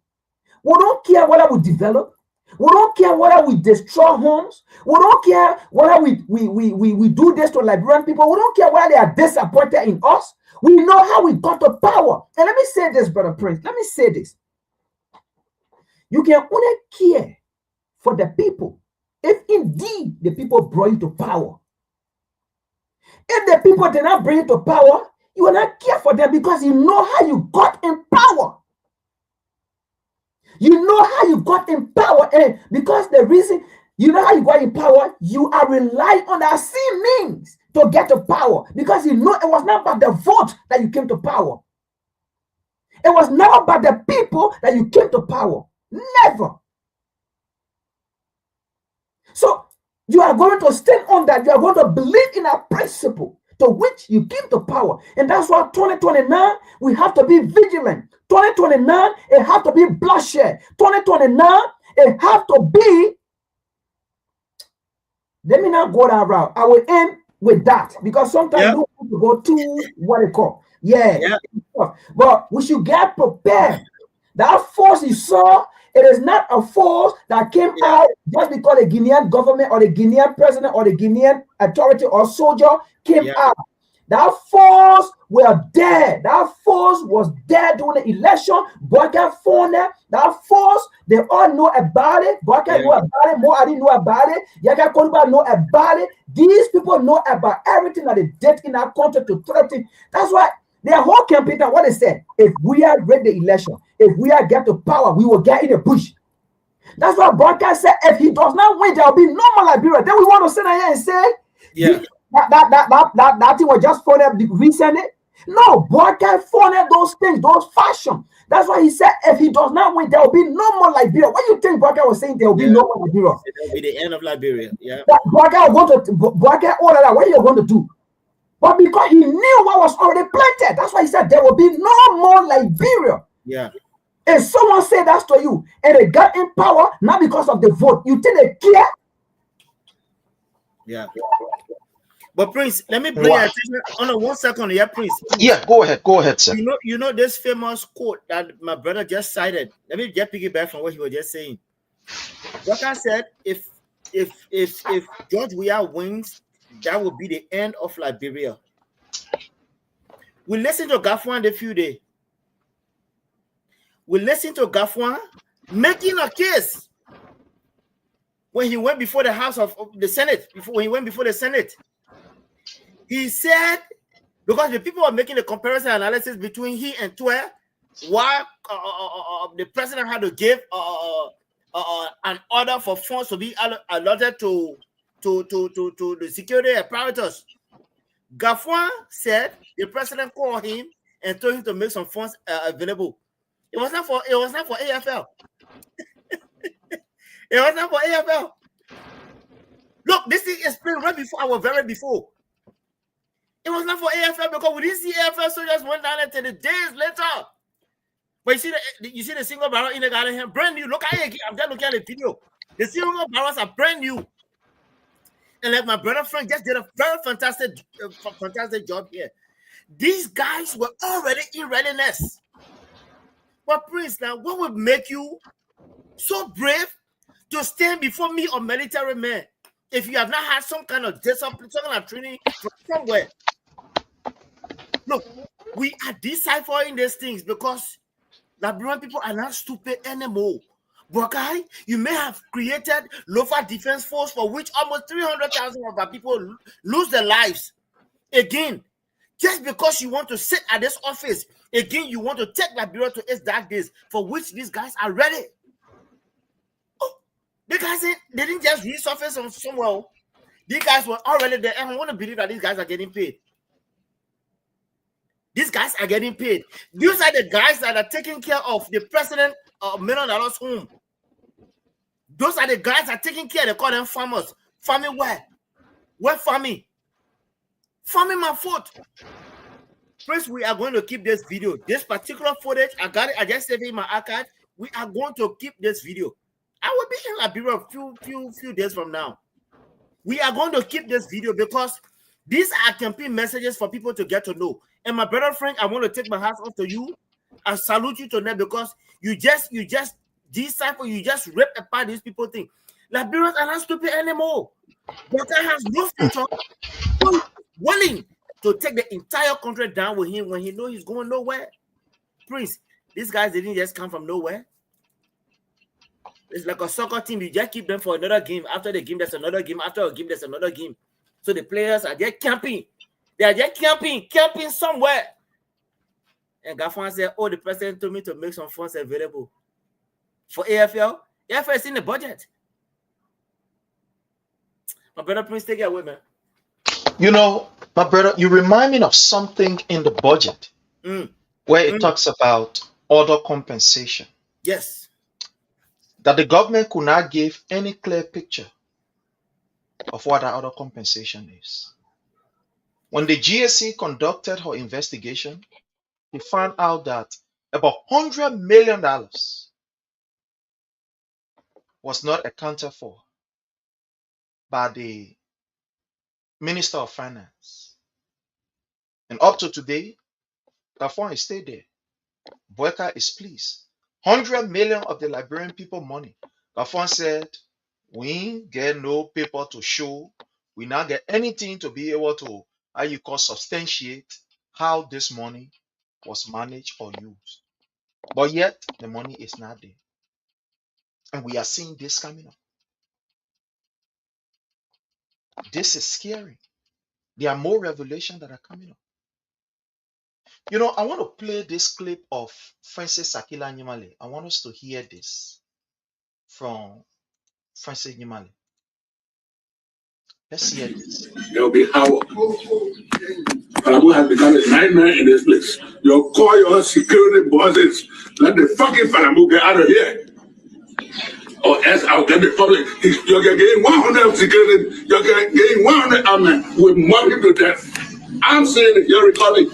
We don't care whether we develop. We don't care whether we destroy homes. We don't care whether we do this to Liberian people. We don't care whether they are disappointed in us. We know how we got to power. And let me say this, Brother Prince. Let me say this. You can only care for the people if indeed the people brought you to power. If the people did not bring you to power, you will not care for them because you know how you got in power. You know how you got in power. And because the reason you know how you got in power, you are relying on that same means to get to power. Because you know it was not about the vote that you came to power. It was not about the people that you came to power. Never. So you are going to stand on that. You are going to believe in a principle to which you came to power. And that's why 2029, we have to be vigilant. 2029, it has to be bloodshed. 2029, it has to be. Let me not go that route. I will end with that because sometimes you want to go to what they call. Yeah. But we should get prepared. That force you saw, it is not a force that came out just because the Guinean government or the Guinean president or the Guinean authority or soldier came out. That force were there. That force was there during the election. Boaka formed that force. They all know about it. Boaka knew about it. Moadi knew about it. Yaka Koluba know about it. These people know about everything that they did in our country to threaten. That's why their whole campaign, what they said, if we are read the election, if we are get to power, we will get in the bush. That's why broadcast said if he does not win, there will be no more Liberia. Then we want to sit here and say, that thing was just phoned up recently. No, broadcast phoned up those things, those fashion. That's why he said if he does not win, there will be no more Liberia. What do you think broadcast was saying? There will be no more Liberia. It will be the end of Liberia. Yeah. Broadcast going to broadcast all of that. What are you going to do? But because he knew what was already planted, that's why he said there will be no more Liberia. Yeah. If someone said that to you and they got in power, not because of the vote, you think they care? Yeah. But Prince, let me bring your attention on 1 second here, Prince. Yeah, go ahead, sir. You know this famous quote that my brother just cited. Let me just pick it back from what he was just saying. Walker said, if George Weah wins, that will be the end of Liberia. We listened to Gafwan the few days. We listened to Gafwan making a case when he went before the House of the Senate. When he went before the Senate, he said, because the people are making a comparison analysis between he and Tue, why the president had to give an order for funds to be allotted to the security apparatus. Gafwan said the president called him and told him to make some funds available. It was not for AFL. It was not for AFL. Look, this thing explained right before our very before. It was not for AFL because we didn't see AFL soldiers went down until the days later. But you see the single barrel in the garden here, brand new. Look at it again. I'm just looking at the video. The single barrels are brand new. And like my brother Frank just did a very fantastic job here. These guys were already in readiness. But Prince, now what would make you so brave to stand before me or military men if you have not had some kind of discipline, some kind of training from somewhere? Look, we are deciphering these things because Liberian people are not stupid anymore. But guy, you may have created local defense force for which almost 300,000 of our people lose their lives. Again, just because you want to sit at this office, again, you want to take Liberia to its dark days, for which these guys are ready. Oh, the guys, they didn't just resurface on somewhere. These guys were already there, and I want to believe that these guys are getting paid. These guys are getting paid. These are the guys that are taking care of the president of $1 million home. Those are the guys that are taking care. They call them farmers. Farming where? Where farming? Farming my foot. First, we are going to keep this video. This particular footage, I got it. I just saved it in my archive. We are going to keep this video. I will be in Liberia a few days from now. We are going to keep this video because these are campaign messages for people to get to know. And my brother Frank, I want to take my hat off to you. I salute you to them because you just decipher, you just rip apart these people think. Liberians are not stupid anymore. But I has no future. Willing to take the entire country down with him when he knows he's going nowhere. Prince, these guys didn't just come from nowhere. It's like a soccer team. You just keep them for another game. After the game, there's another game. After a game, there's another game. So the players are just camping. They are just camping somewhere. And Gafwan said, oh, the president told me to make some funds available for AFL. AFL is in the budget. My brother, Prince, take it away, man. You know, my brother, you remind me of something in the budget where it talks about other compensation. Yes. That the government could not give any clear picture of what that other compensation is. When the GSC conducted her investigation, they found out that about $100 million was not accounted for by the Minister of Finance. And up to today, Gafwan is still there. Boyka is pleased. 100 million of the Liberian people money. Gafwan said, we ain't get no paper to show. We not get anything to be able to, how you call, substantiate how this money was managed or used. But yet, the money is not there. And we are seeing this coming up. This is scary. There are more revelations that are coming up. You know, I want to play this clip of Francis Akila Nyimale. I want us to hear this. from Francis Nimale. Let's hear this. There will be how Falabu has become a nightmare in this place. You call your security bosses, let the fucking Falabu get out of here. Or else I'll get the public. You're getting 100 security, you're getting 100 army. We'll mob you to death. I'm saying it, you're recording.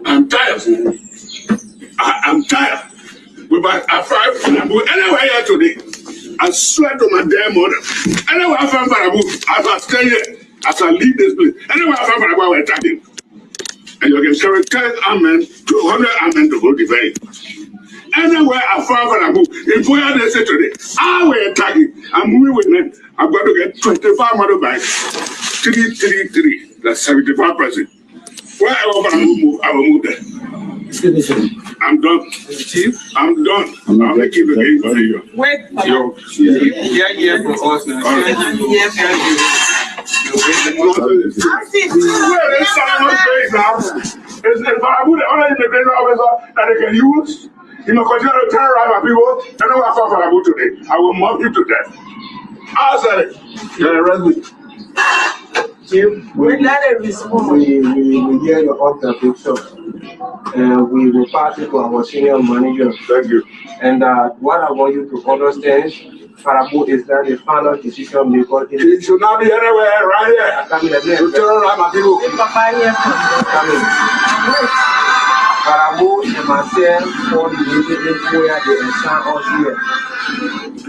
I'm tired. I'm tired. We're about to fight Falabu anywhere here today. I swear to my damn mother. Anywhere I find Falabu, as I stay here, as I leave this place, anywhere I find Falabu, I will attack him. And you can carry 10 amen, 200 amen to go defend. Anywhere I find Falabu, in Foya they say today, I will attack him. I'm moving with men. I'm going to get 25 motorbikes. 333. That's 75%. Wherever Falabu move, I will move there. I'm done. Chief? I'm done. I'll make it again for you. Wait. Yo. Yeah, for us now. Where is someone place now? Is the Falabu the only immigration officer that they can use? You know, continue to terrorize my people. I know I found Falabu today. I will mob you to death. I'll say it. You're arrest me. Chief, we hear your observation. We will pass it to our senior manager. Thank you. And what I want you to understand, Falabu is not the final decision maker. It should not be anywhere right here. You terrorize my people. Falabu and myself for the meeting where they assign us here.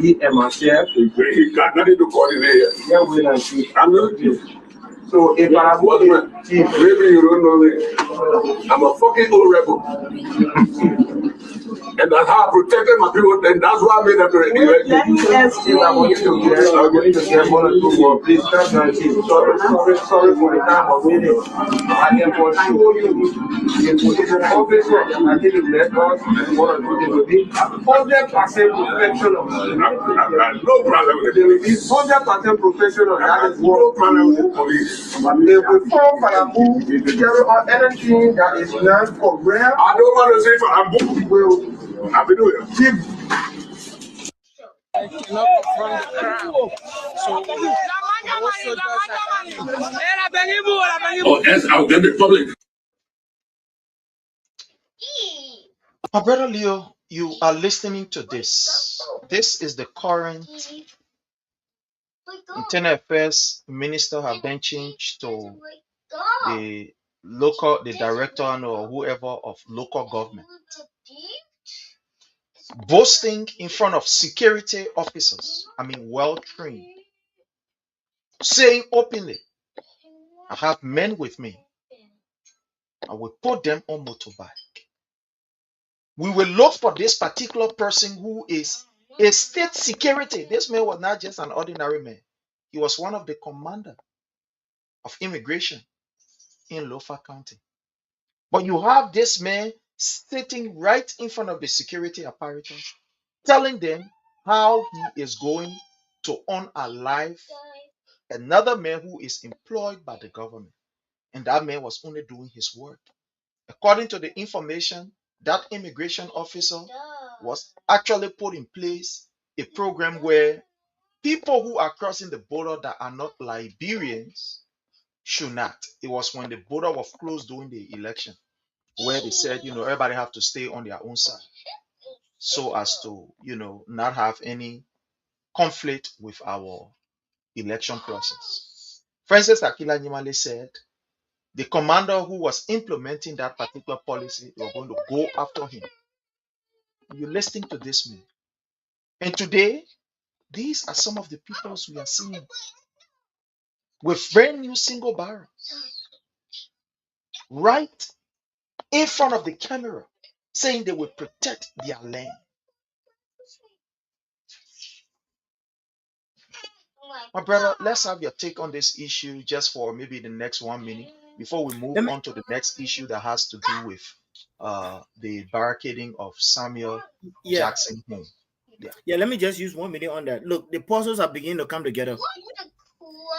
He and myself. He got nothing to coordinate here. Yeah, we are chief. I'm not chief. So if Falabu Chief, maybe you don't know me. I'm a fucking old rebel. And that's how I protected my people, then that's why I made them elect me. Let me ask you, I want you to get one or two more. Please stop now, Chief. Sorry for the time of meeting. I can assure you, the police officer, I didn't let us, one or two, they will be 100% professional. No problem with They it. will be 100% professional. That is No what problem with the police. they will form Falabu to carry on anything that is not correct. I don't want to say for I'm Will I'll be doing it. I cannot confront the crowd. So, Or else I'll get the public. My brother Leo, you are listening to this. This is the current Internal Affairs Minister have then changed to the director or whoever of local government, boasting in front of security officers, well trained, saying openly, I have men with me. I will put them on motorbike. We will look for this particular person who is a state security. This man was not just an ordinary man. He was one of the commander of immigration in Lofa County. But you have this man sitting right in front of the security apparatus, telling them how he is going to unalive another man who is employed by the government. And that man was only doing his work. According to the information, that immigration officer was actually put in place a program where people who are crossing the border that are not Liberians should not. It was when the border was closed during the election where they said, everybody have to stay on their own side so as to, not have any conflict with our election process. Francis Akila Nimale said the commander who was implementing that particular policy, they were going to go after him. You're listening to this man. And today, these are some of the peoples we are seeing with brand new single barrels right in front of the camera saying they will protect their land. My brother, let's have your take on this issue just for maybe the next 1 minute before we move on to the next issue that has to do with the barricading of Samuel Jackson home. Yeah, let me just use 1 minute on that. Look, the puzzles are beginning to come together.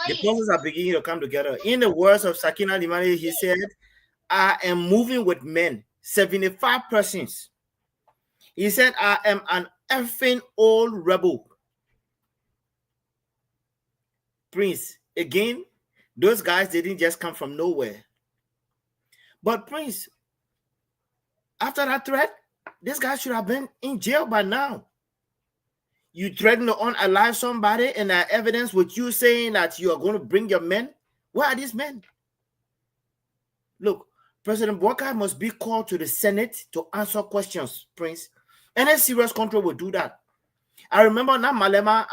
The puzzles are beginning to come together. In the words of Sakina Limani, he said, I am moving with men, 75 persons. He said, I am an effing old rebel. Prince, again, those guys didn't just come from nowhere. But Prince, after that threat, this guy should have been in jail by now. You threaten to unalive somebody and that evidence with you saying that you are going to bring your men. Where are these men? Look, President Walker must be called to the Senate to answer questions, Prince. Any serious country will do that. I remember not Malema,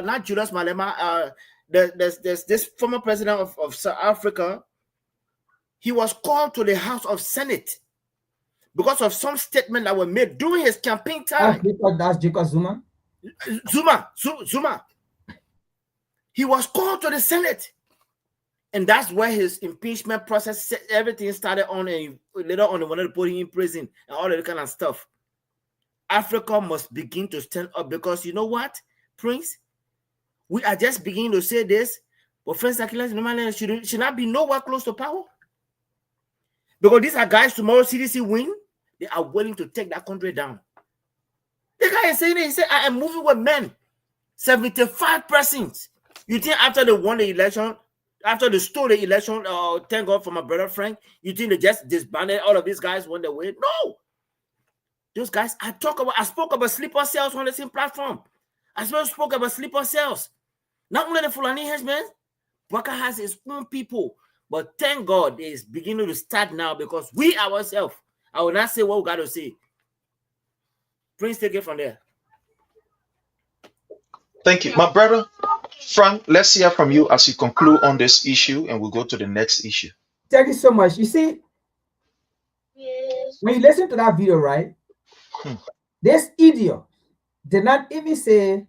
not Julius Malema, there's this former president of South Africa. He was called to the House of Senate because of some statement that were made during his campaign time. That's Jacob Zuma? Zuma. He was called to the Senate. And that's where his impeachment process, everything started on, and later on they wanted to put him in prison and all that kind of stuff. Africa must begin to stand up, because you know what, Prince? We are just beginning to say this, but friends like should not be nowhere close to power. Because these are guys, tomorrow CDC win, they are willing to take that country down. The guy is saying it, he said, I am moving with men. 75%. You think after they won the election, after they stole the election, thank God for my brother Frank, you think they just disbanded all of these guys when they win? No. Those guys, I spoke about sleeper cells on the same platform. I spoke about sleeper cells. Not only the Fulani henchmen, Baka has his own people. But thank God it's beginning to start now, because we ourselves, I will not say what we got to say. Prince, take it from there. Thank you. My brother, Frank, let's hear from you as you conclude on this issue, and we'll go to the next issue. Thank you so much. You see, when you listen to that video, right, this idiot did not even say,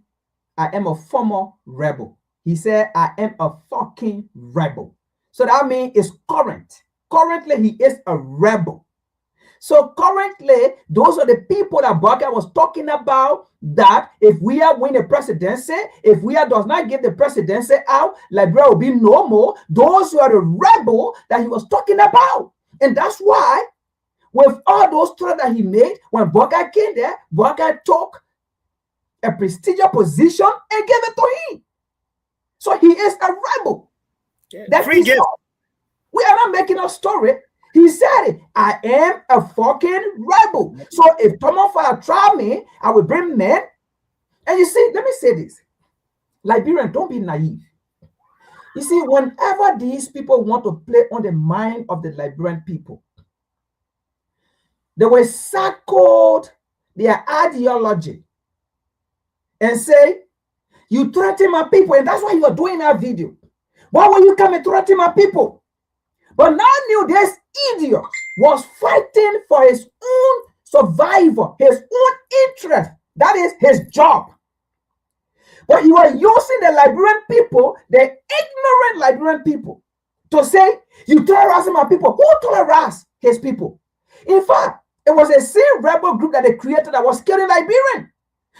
I am a former rebel. He said, I am a fucking rebel. So that means it's current. Currently, he is a rebel. So currently, those are the people that Baka was talking about, that if we are win the presidency, if we are does not give the presidency out, Liberia will be no more. Those who are the rebel that he was talking about. And that's why, with all those threats that he made, when Baka came there, Baka took a prestigious position and gave it to him. So he is a rebel. Yeah, free gift. We are not making a story. He said it. I am a fucking rebel. So if Thomas Fire try me, I will bring men. And you see, let me say this. Liberian, don't be naive. You see, whenever these people want to play on the mind of the Liberian people, they will circle their ideology and say, you threaten my people, and that's why you are doing that video. Why will you come and threaten my people? But now knew this idiot was fighting for his own survival, his own interest. That is his job. But you are using the Liberian people, the ignorant Liberian people, to say, you terrorizing my people. Who terrorized his people? In fact, it was a same rebel group that they created that was killing Liberian.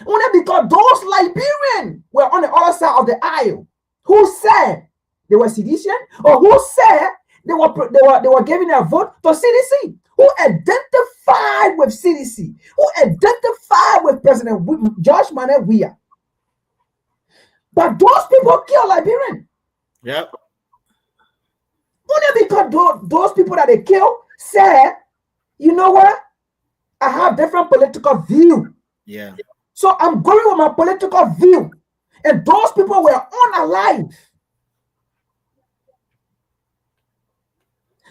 Only because those Liberians were on the other side of the aisle, who said they were sedition, or who said they were giving a vote to CDC, who identified with CDC, who identified with President George Manuel Weah. But those people kill Liberian. Yep. Only because those people that they kill said, you know what? I have different political view. Yeah. So I'm going with my political view. And those people were unalive.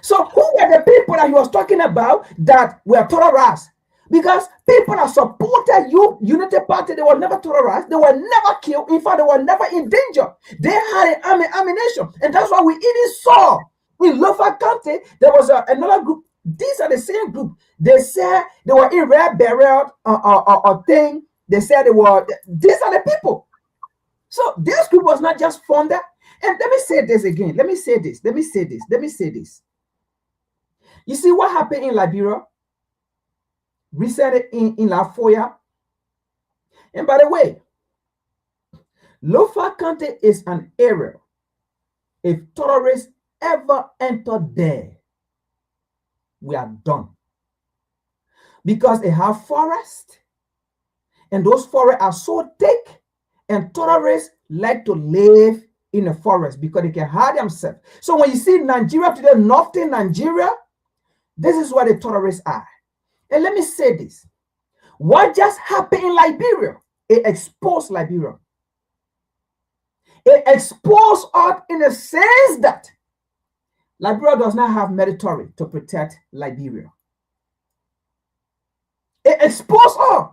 So who were the people that he was talking about that were terrorized? Because people that supported Unity Party, they were never terrorized. They were never killed. In fact, they were never in danger. They had an ammunition. And that's why we even saw in Lofa County, there was another group. These are the same group. They said they were in red burial or thing. They said they were, these are the people. So this group was not just funded. And let me say this again. Let me say this. You see what happened in Liberia? Recently in La Foya. And by the way, Lofa County is an area. If terrorists ever enter there, we are done. Because they have forest, And those forests are so thick, and terrorists like to live in the forest because they can hide themselves. So when you see Nigeria today, northern Nigeria, this is where the terrorists are. And let me say this. What just happened in Liberia? It exposed Liberia. It exposed us in the sense that Liberia does not have military to protect Liberia. It exposed us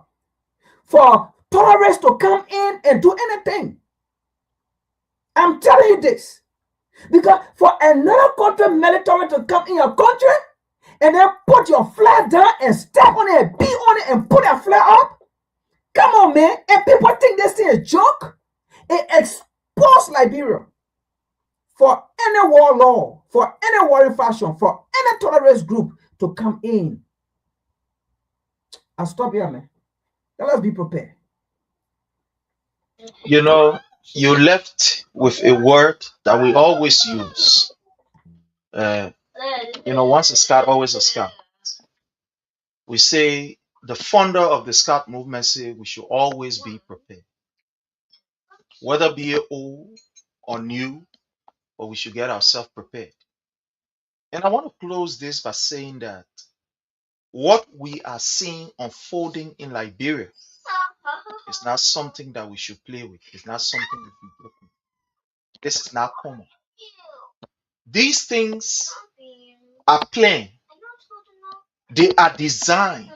for terrorists to come in and do anything. I'm telling you this. Because for another country military to come in your country and then put your flag down and step on it, beat on it, and put that flag up, come on, man. And people think this thing is a joke. It exposed Liberia for any war law, for any warring faction, for any terrorist group to come in. I'll stop here, man. Let us be prepared. You know, you left with a word that we always use. Once a scout, always a scout. We say the founder of the scout movement say we should always be prepared, whether be it old or new, but we should get ourselves prepared. And I want to close this by saying that what we are seeing unfolding in Liberia is not something that we should play with. It's not something we should joke with. This is not common. These things are planned. They are designed.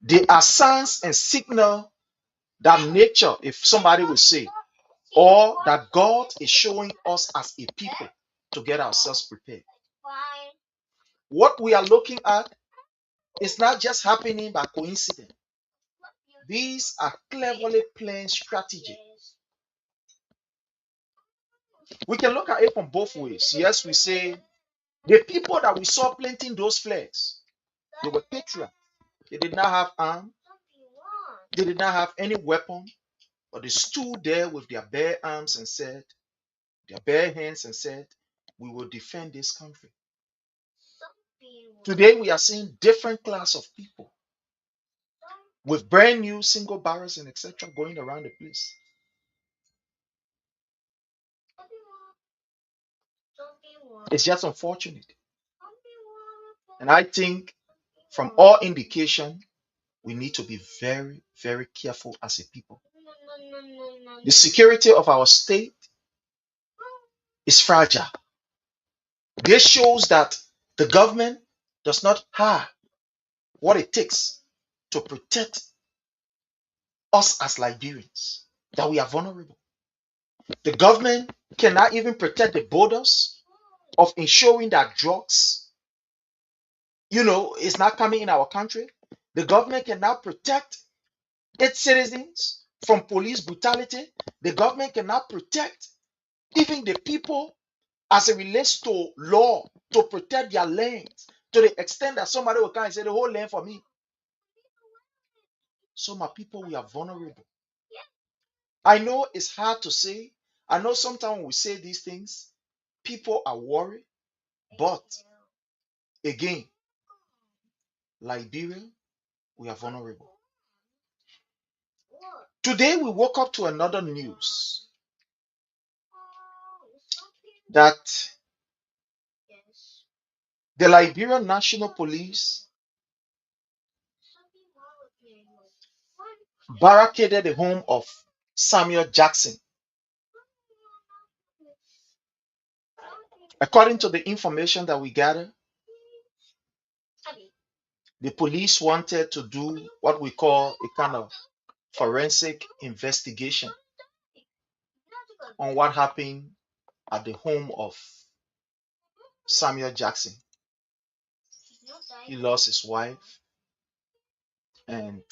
They are signs and signal that nature, if somebody will say, or that God is showing us as a people to get ourselves prepared. What we are looking at is not just happening by coincidence. These are cleverly planned strategies. We can look at it from both ways. Yes, we say the people that we saw planting those flags, they were patriots. They did not have arms. They did not have any weapon, but they stood there with their bare arms and said, their bare hands and said, we will defend this country. Today we are seeing different class of people with brand new single barrels and etc. going around the place. It's just unfortunate. And I think from all indication, we need to be very, very careful as a people. The security of our state is fragile. This shows that the government does not have what it takes to protect us as Liberians, that we are vulnerable. The government cannot even protect the borders of ensuring that drugs, is not coming in our country. The government cannot protect its citizens from police brutality. The government cannot protect even the people as it relates to law to protect their lands to the extent that somebody will come and say the whole land for me. So my people, we are vulnerable. I know it's hard to say. I know sometimes when we say these things, people are worried. But again, Liberia, we are vulnerable. Today we woke up to another news that the Liberian National Police barricaded the home of Samuel Jackson. According to the information that we gathered, the police wanted to do what we call a kind of forensic investigation on what happened at the home of Samuel Jackson. He lost his wife and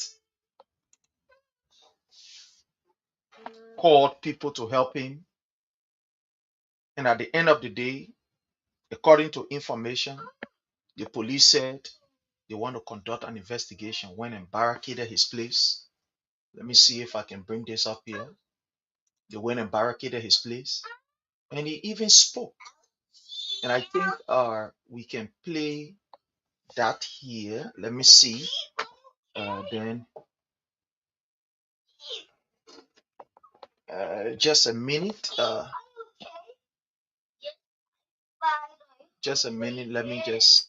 called people to help him. And at the end of the day, according to information, the police said they want to conduct an investigation, went and barricaded his place. Let me see if I can bring this up here. They went and barricaded his place. And he even spoke. And I think we can play that here. Let me see. Then Just a minute. Just a minute. Let me just.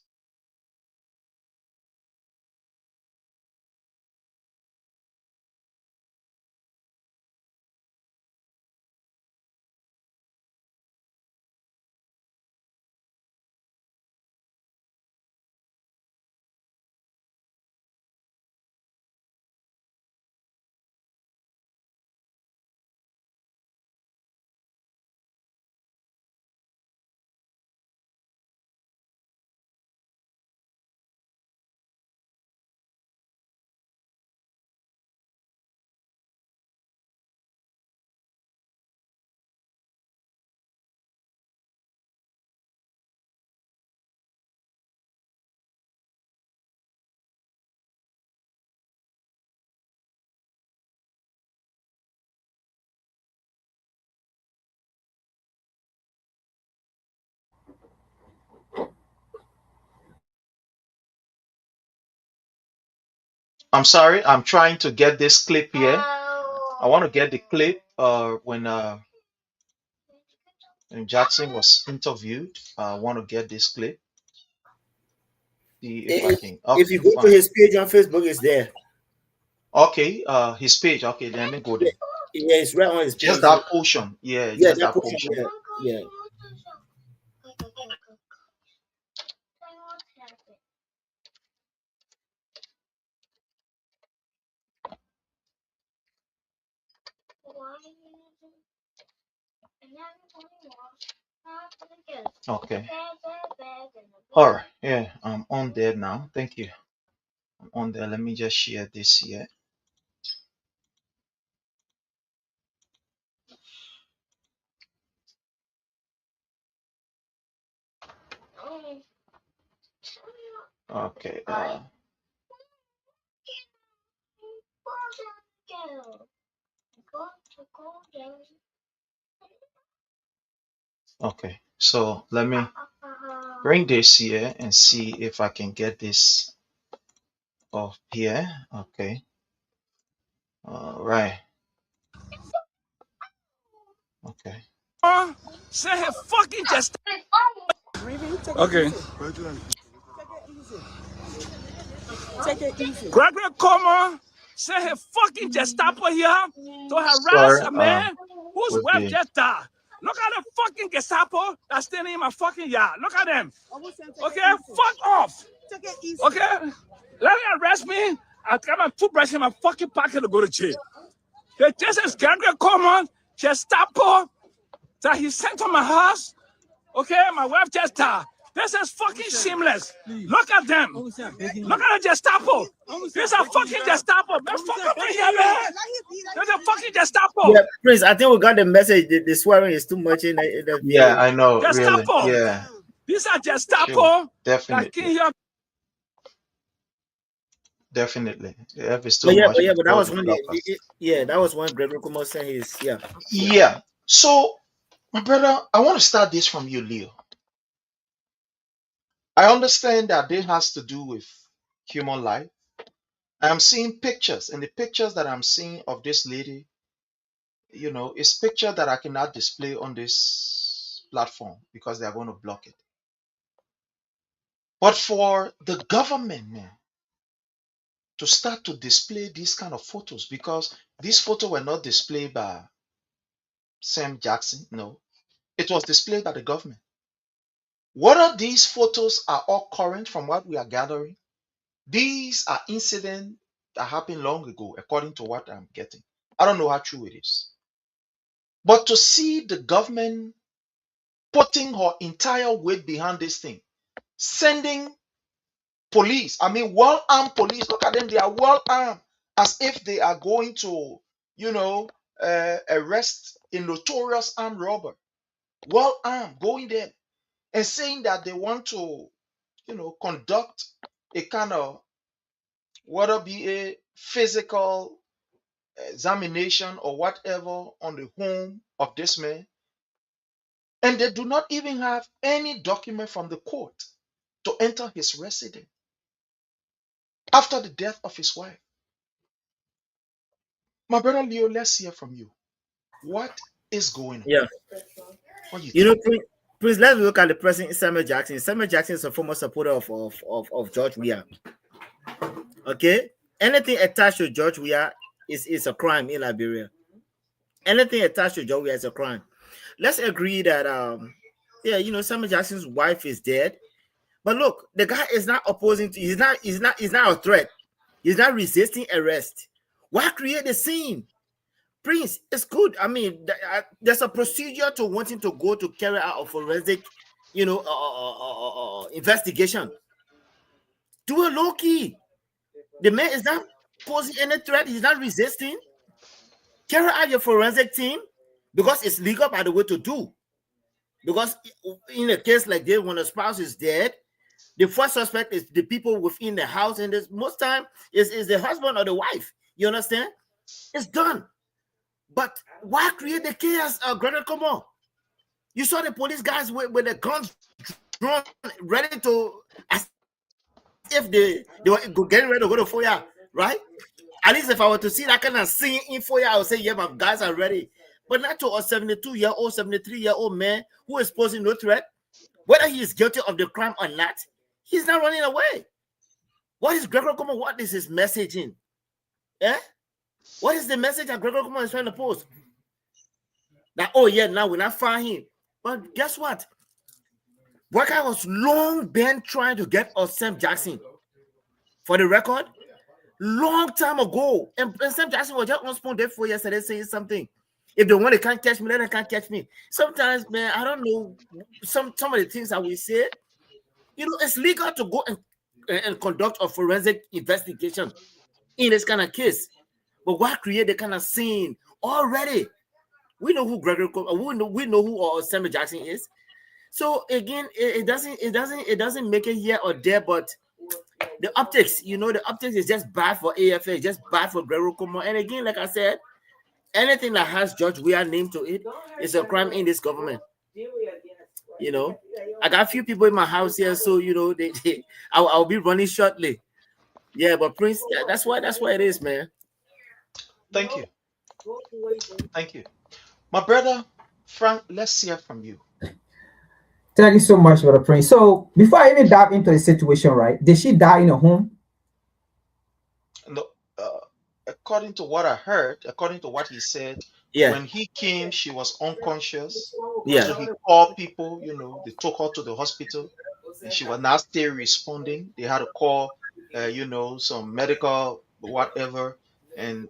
I'm sorry. I'm trying to get this clip here. I want to get the clip when Jackson was interviewed. I want to get this clip. See if I can. If Okay, you go to fine. his page on Facebook, it's there. Okay, his page. Okay, let me go there. Yeah, it's right on his Just page. that portion. Yeah, Yeah, just that that portion. portion. Yeah. Okay. All right. Yeah, I'm on there now. Thank you. I'm on there. Let me just share this here. Okay. Okay. So let me bring this here and see if I can get this off here. Okay. All right. Okay. Say he fucking just. Okay. Gregory Como say he fucking Gestapo here to harass Sorry. a man whose With wife the just died. Look at the fucking Gestapo that's standing in my fucking yard. Look at them. Okay, fuck off. Okay, let me arrest me. I got my toothbrush in my fucking pocket to go to jail. This is Gregory Como Gestapo that he sent to my house. Okay, my wife just died. This is fucking shameless. Look at them. Look at the Gestapo. These are fucking Gestapo. Man, fuck up in here, man. They're the fucking Gestapo. Yeah, Prince, I think we got the message. The swearing is too much in the Yeah, video. I know. Really. Gestapo. Yeah. These are Sure. Gestapo that came Definitely. here. Definitely. Yeah, if it's too But much, but that God was will when block us. that was when Gregory Kumo said his Yeah. So, my brother, I want to start this from you, Leo. I understand that it has to do with human life. I'm seeing pictures, and the pictures that I'm seeing of this lady, it's picture that I cannot display on this platform because they are going to block it. But for the government, man, to start to display these kind of photos, because these photos were not displayed by Sam Jackson, no, it was displayed by the government. Whether these photos are all current from what we are gathering, these are incidents that happened long ago, according to what I'm getting. I don't know how true it is. But to see the government putting her entire weight behind this thing, sending police, I mean, well armed police, look at them, they are well armed, as if they are going to, arrest a notorious armed robber. Well armed, going there and saying that they want to, conduct a kind of, whether be a physical examination or whatever on the home of this man. And they do not even have any document from the court to enter his residence after the death of his wife. My brother Leo, let's hear from you. What is going on? Yeah. What do you You know, think? Prince, let's look at the president, Samuel Jackson. Samuel Jackson is a former supporter of George Weah. Okay? Anything attached to George Weah is a crime in Liberia. Anything attached to George Weah is a crime. Let's agree that yeah, you know, Samuel Jackson's wife is dead. But look, the guy is not opposing to, he's not a threat. He's not resisting arrest. Why create the scene? Prince, it's good. I mean, there's a procedure to wanting to go to carry out a forensic, you know, investigation. Do a low key. The man is not posing any threat. He's not resisting. Carry out your forensic team because it's legal, by the way, to do. Because in a case like this, when a spouse is dead, the first suspect is the people within the house, and this most time is the husband or the wife. You understand? It's done. But why create the chaos, Gregor? Come on. You saw the police guys with the guns drawn, ready to, as if they were getting ready to go to Foya, right? At least if I were to see that kind of scene in Foya, I would say, yeah, my guys are ready. But not to a 72-year-old, 73-year-old man who is posing no threat. Whether he is guilty of the crime or not, he's not running away. What is Gregor Como? What is his messaging? Eh? What is the message that Gregor Como is trying to post? That, oh yeah, now we're not find him. But guess what? Waka was long been trying to get us Sam Jackson. For the record, long time ago. And Sam Jackson was just on spawn there for yesterday saying something. If they want, they can't catch me, then they can't catch me. Sometimes, man, I don't know. Some of the things that we say, you know, it's legal to go and conduct a forensic investigation in this kind of case. But why create the kind of scene already? We know who Gregory, we know who Samuel Jackson is. So again, it doesn't make it here or there, but the optics, you know, the optics is just bad for AFA, just bad for Gregory Como. And again, like I said, anything that has George Weah name to it is a crime in this government. You know, I got a few people in my house here, so you know, I'll be running shortly. Yeah, but Prince, that's why it is, man. Thank you. Thank you. My brother, Frank, let's hear from you. Thank you so much, Brother Prince. So before I even dive into the situation, right? Did she die in a home? No, according to what I heard, according to what he said, Yeah. when he came, she was unconscious. Yeah. So he called people, you know, they took her to the hospital, and she was not still responding. They had to call, you know, some medical whatever, and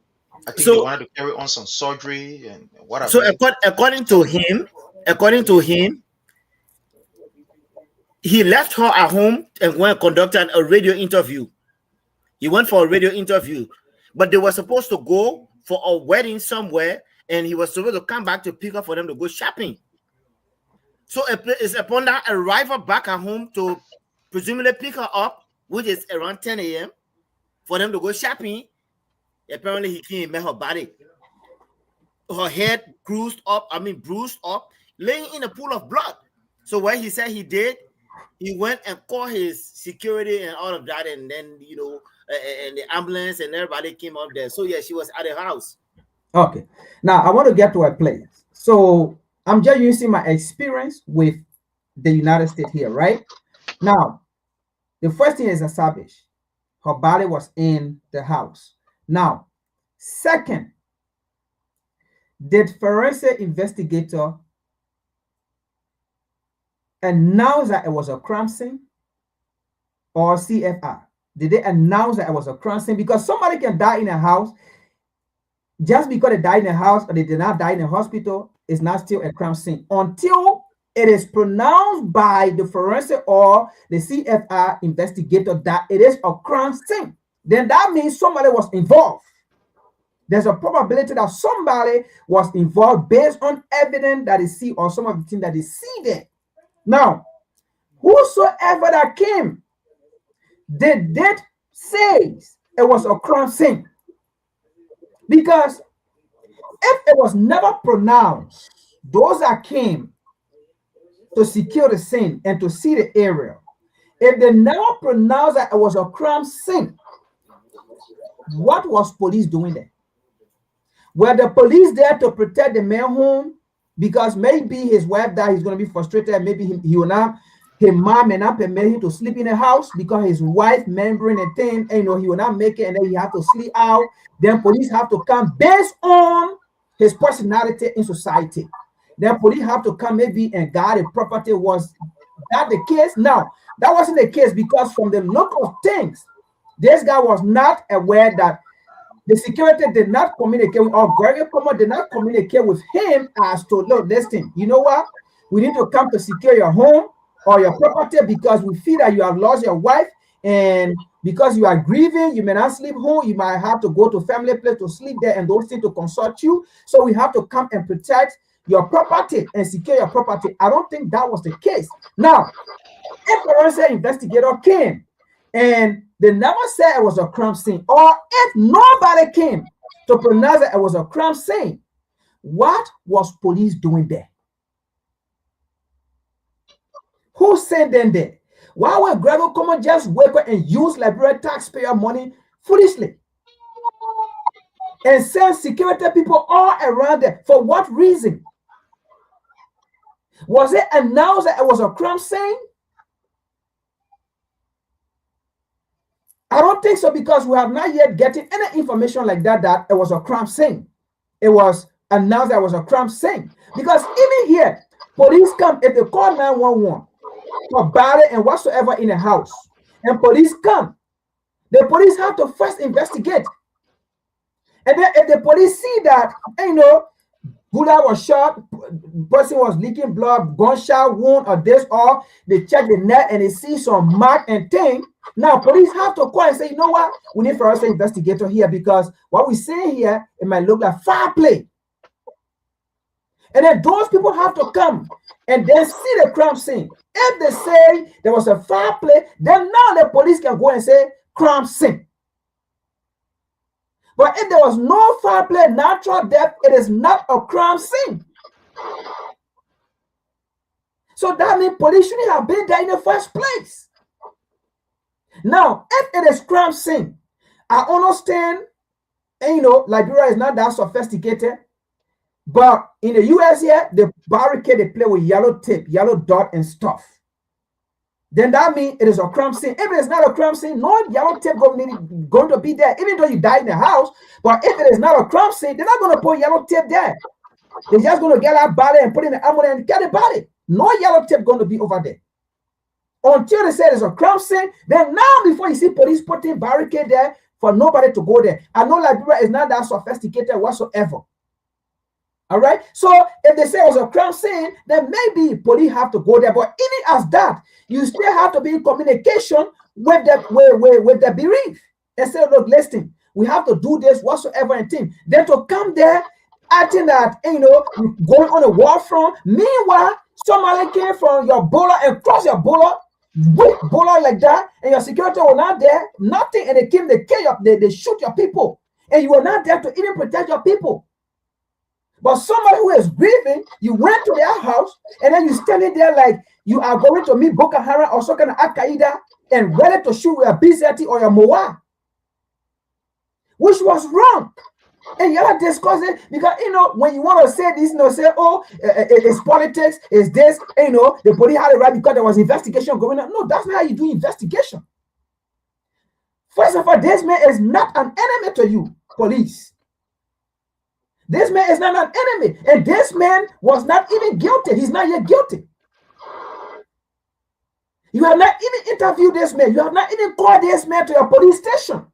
I think they wanted to carry on some surgery and whatever. So according to him, he left her at home and went and conducted a radio interview. He went for a radio interview, but they were supposed to go for a wedding somewhere, and he was supposed to come back to pick up for them to go shopping. So it's upon that arrival back at home to presumably pick her up, which is around 10 a.m., for them to go shopping. Apparently, he came and met her body. Her head bruised up, laying in a pool of blood. So what he said he did, he went and called his security and all of that, and then, you know, and the ambulance and everybody came up there. So yeah, she was at the house. Okay. Now I want to get to a place. So I'm just using my experience with the United States here, right? Now, the first thing is established. Her body was in the house. Now, second, did forensic investigator announce that it was a crime scene, or CFR? Did they announce that it was a crime scene? Because somebody can die in a house. Just because they died in a house or they did not die in a hospital, is not still a crime scene until it is pronounced by the forensic or the CFR investigator that it is a crime scene. Then that means somebody was involved. There's a probability that somebody was involved based on evidence that is seen or some of the things that is seen there. Now, whosoever that came, they did say it was a crime scene. Because if it was never pronounced, those that came to secure the scene and to see the area, if they never pronounced that it was a crime scene, what was police doing there? Were the police there to protect the man home? Because maybe his wife died, he's going to be frustrated. Maybe he will not, his mom may not permit him to sleep in the house because his wife membering a thing, and he will not make it, and then he have to sleep out. Then police have to come based on his personality in society. Then police have to come maybe and guard the property. Was that the case? No, that wasn't the case, because from the look of things, this guy was not aware that the security did not communicate with, or Gregory Como did not communicate with him as to, look, listen, you know what? We need to come to secure your home or your property because we feel that you have lost your wife, and because you are grieving, you may not sleep home, you might have to go to family place to sleep there, and those things to consult you. So we have to come and protect your property and secure your property. I don't think that was the case. Now, if the forensic investigator came and they never said it was a crime scene, or if nobody came to pronounce that it was a crime scene, what was police doing there? Who sent them there? Why would Gregor Como just wake up and use Liberian taxpayer money foolishly and send security people all around there? For what reason? Was it announced that it was a crime scene? I don't think so, because we have not yet gotten any information like that, that it was a crime scene. It was announced that it was a crime scene. Because even here, police come, if they call 911 for battery and whatsoever in the house, and police come, the police have to first investigate. And then if the police see that, bullet was shot, person was leaking blood, gunshot wound, or this, or they check the net and they see some mark and thing. Now, police have to call and say, you know what? We need forensic investigator here, because what we see here, it might look like foul play. And then those people have to come and then see the crime scene. If they say there was a foul play, then now the police can go and say crime scene. But if there was no foul play, natural death, it is not a crime scene. So that means police shouldn't have been there in the first place. Now, if it is crime scene, I understand, Liberia is not that sophisticated, but in the US here, the barricade, they play with yellow tape, yellow dot and stuff. Then that means it is a crime scene. If it is not a crime scene, no yellow tape going to be there, even though you die in the house. But if it is not a crime scene, they're not going to put yellow tape there. They're just going to get that body and put in the ambulance and get the body. No yellow tape going to be over there. Until they say it's a crime scene, then now before you see police putting barricade there for nobody to go there. I know Liberia is not that sophisticated whatsoever. All right. So if they say it was a crime scene, then maybe police have to go there. But even as that, you still have to be in communication with the bereaved and say, look, listen, we have to do this whatsoever and thing. Then to come there acting that, going on a war front. Meanwhile, somebody came from your border and cross your border with bullet like that, and your security were not there, nothing, and they came, they kill you, they shoot your people, and you were not there to even protect your people. But somebody who is grieving, you went to their house, and then you standing there like you are going to meet Boko Haram or some kind of Al Qaeda and ready to shoot your BZT or your Moa, which was wrong. And you have to discuss it because, when you want to say this, say, oh, it's politics, it's this, the police had it right because there was investigation going on. No, that's not how you do investigation. First of all, this man is not an enemy to you, police. This man is not an enemy. And this man was not even guilty. He's not yet guilty. You have not even interviewed this man. You have not even called this man to your police station.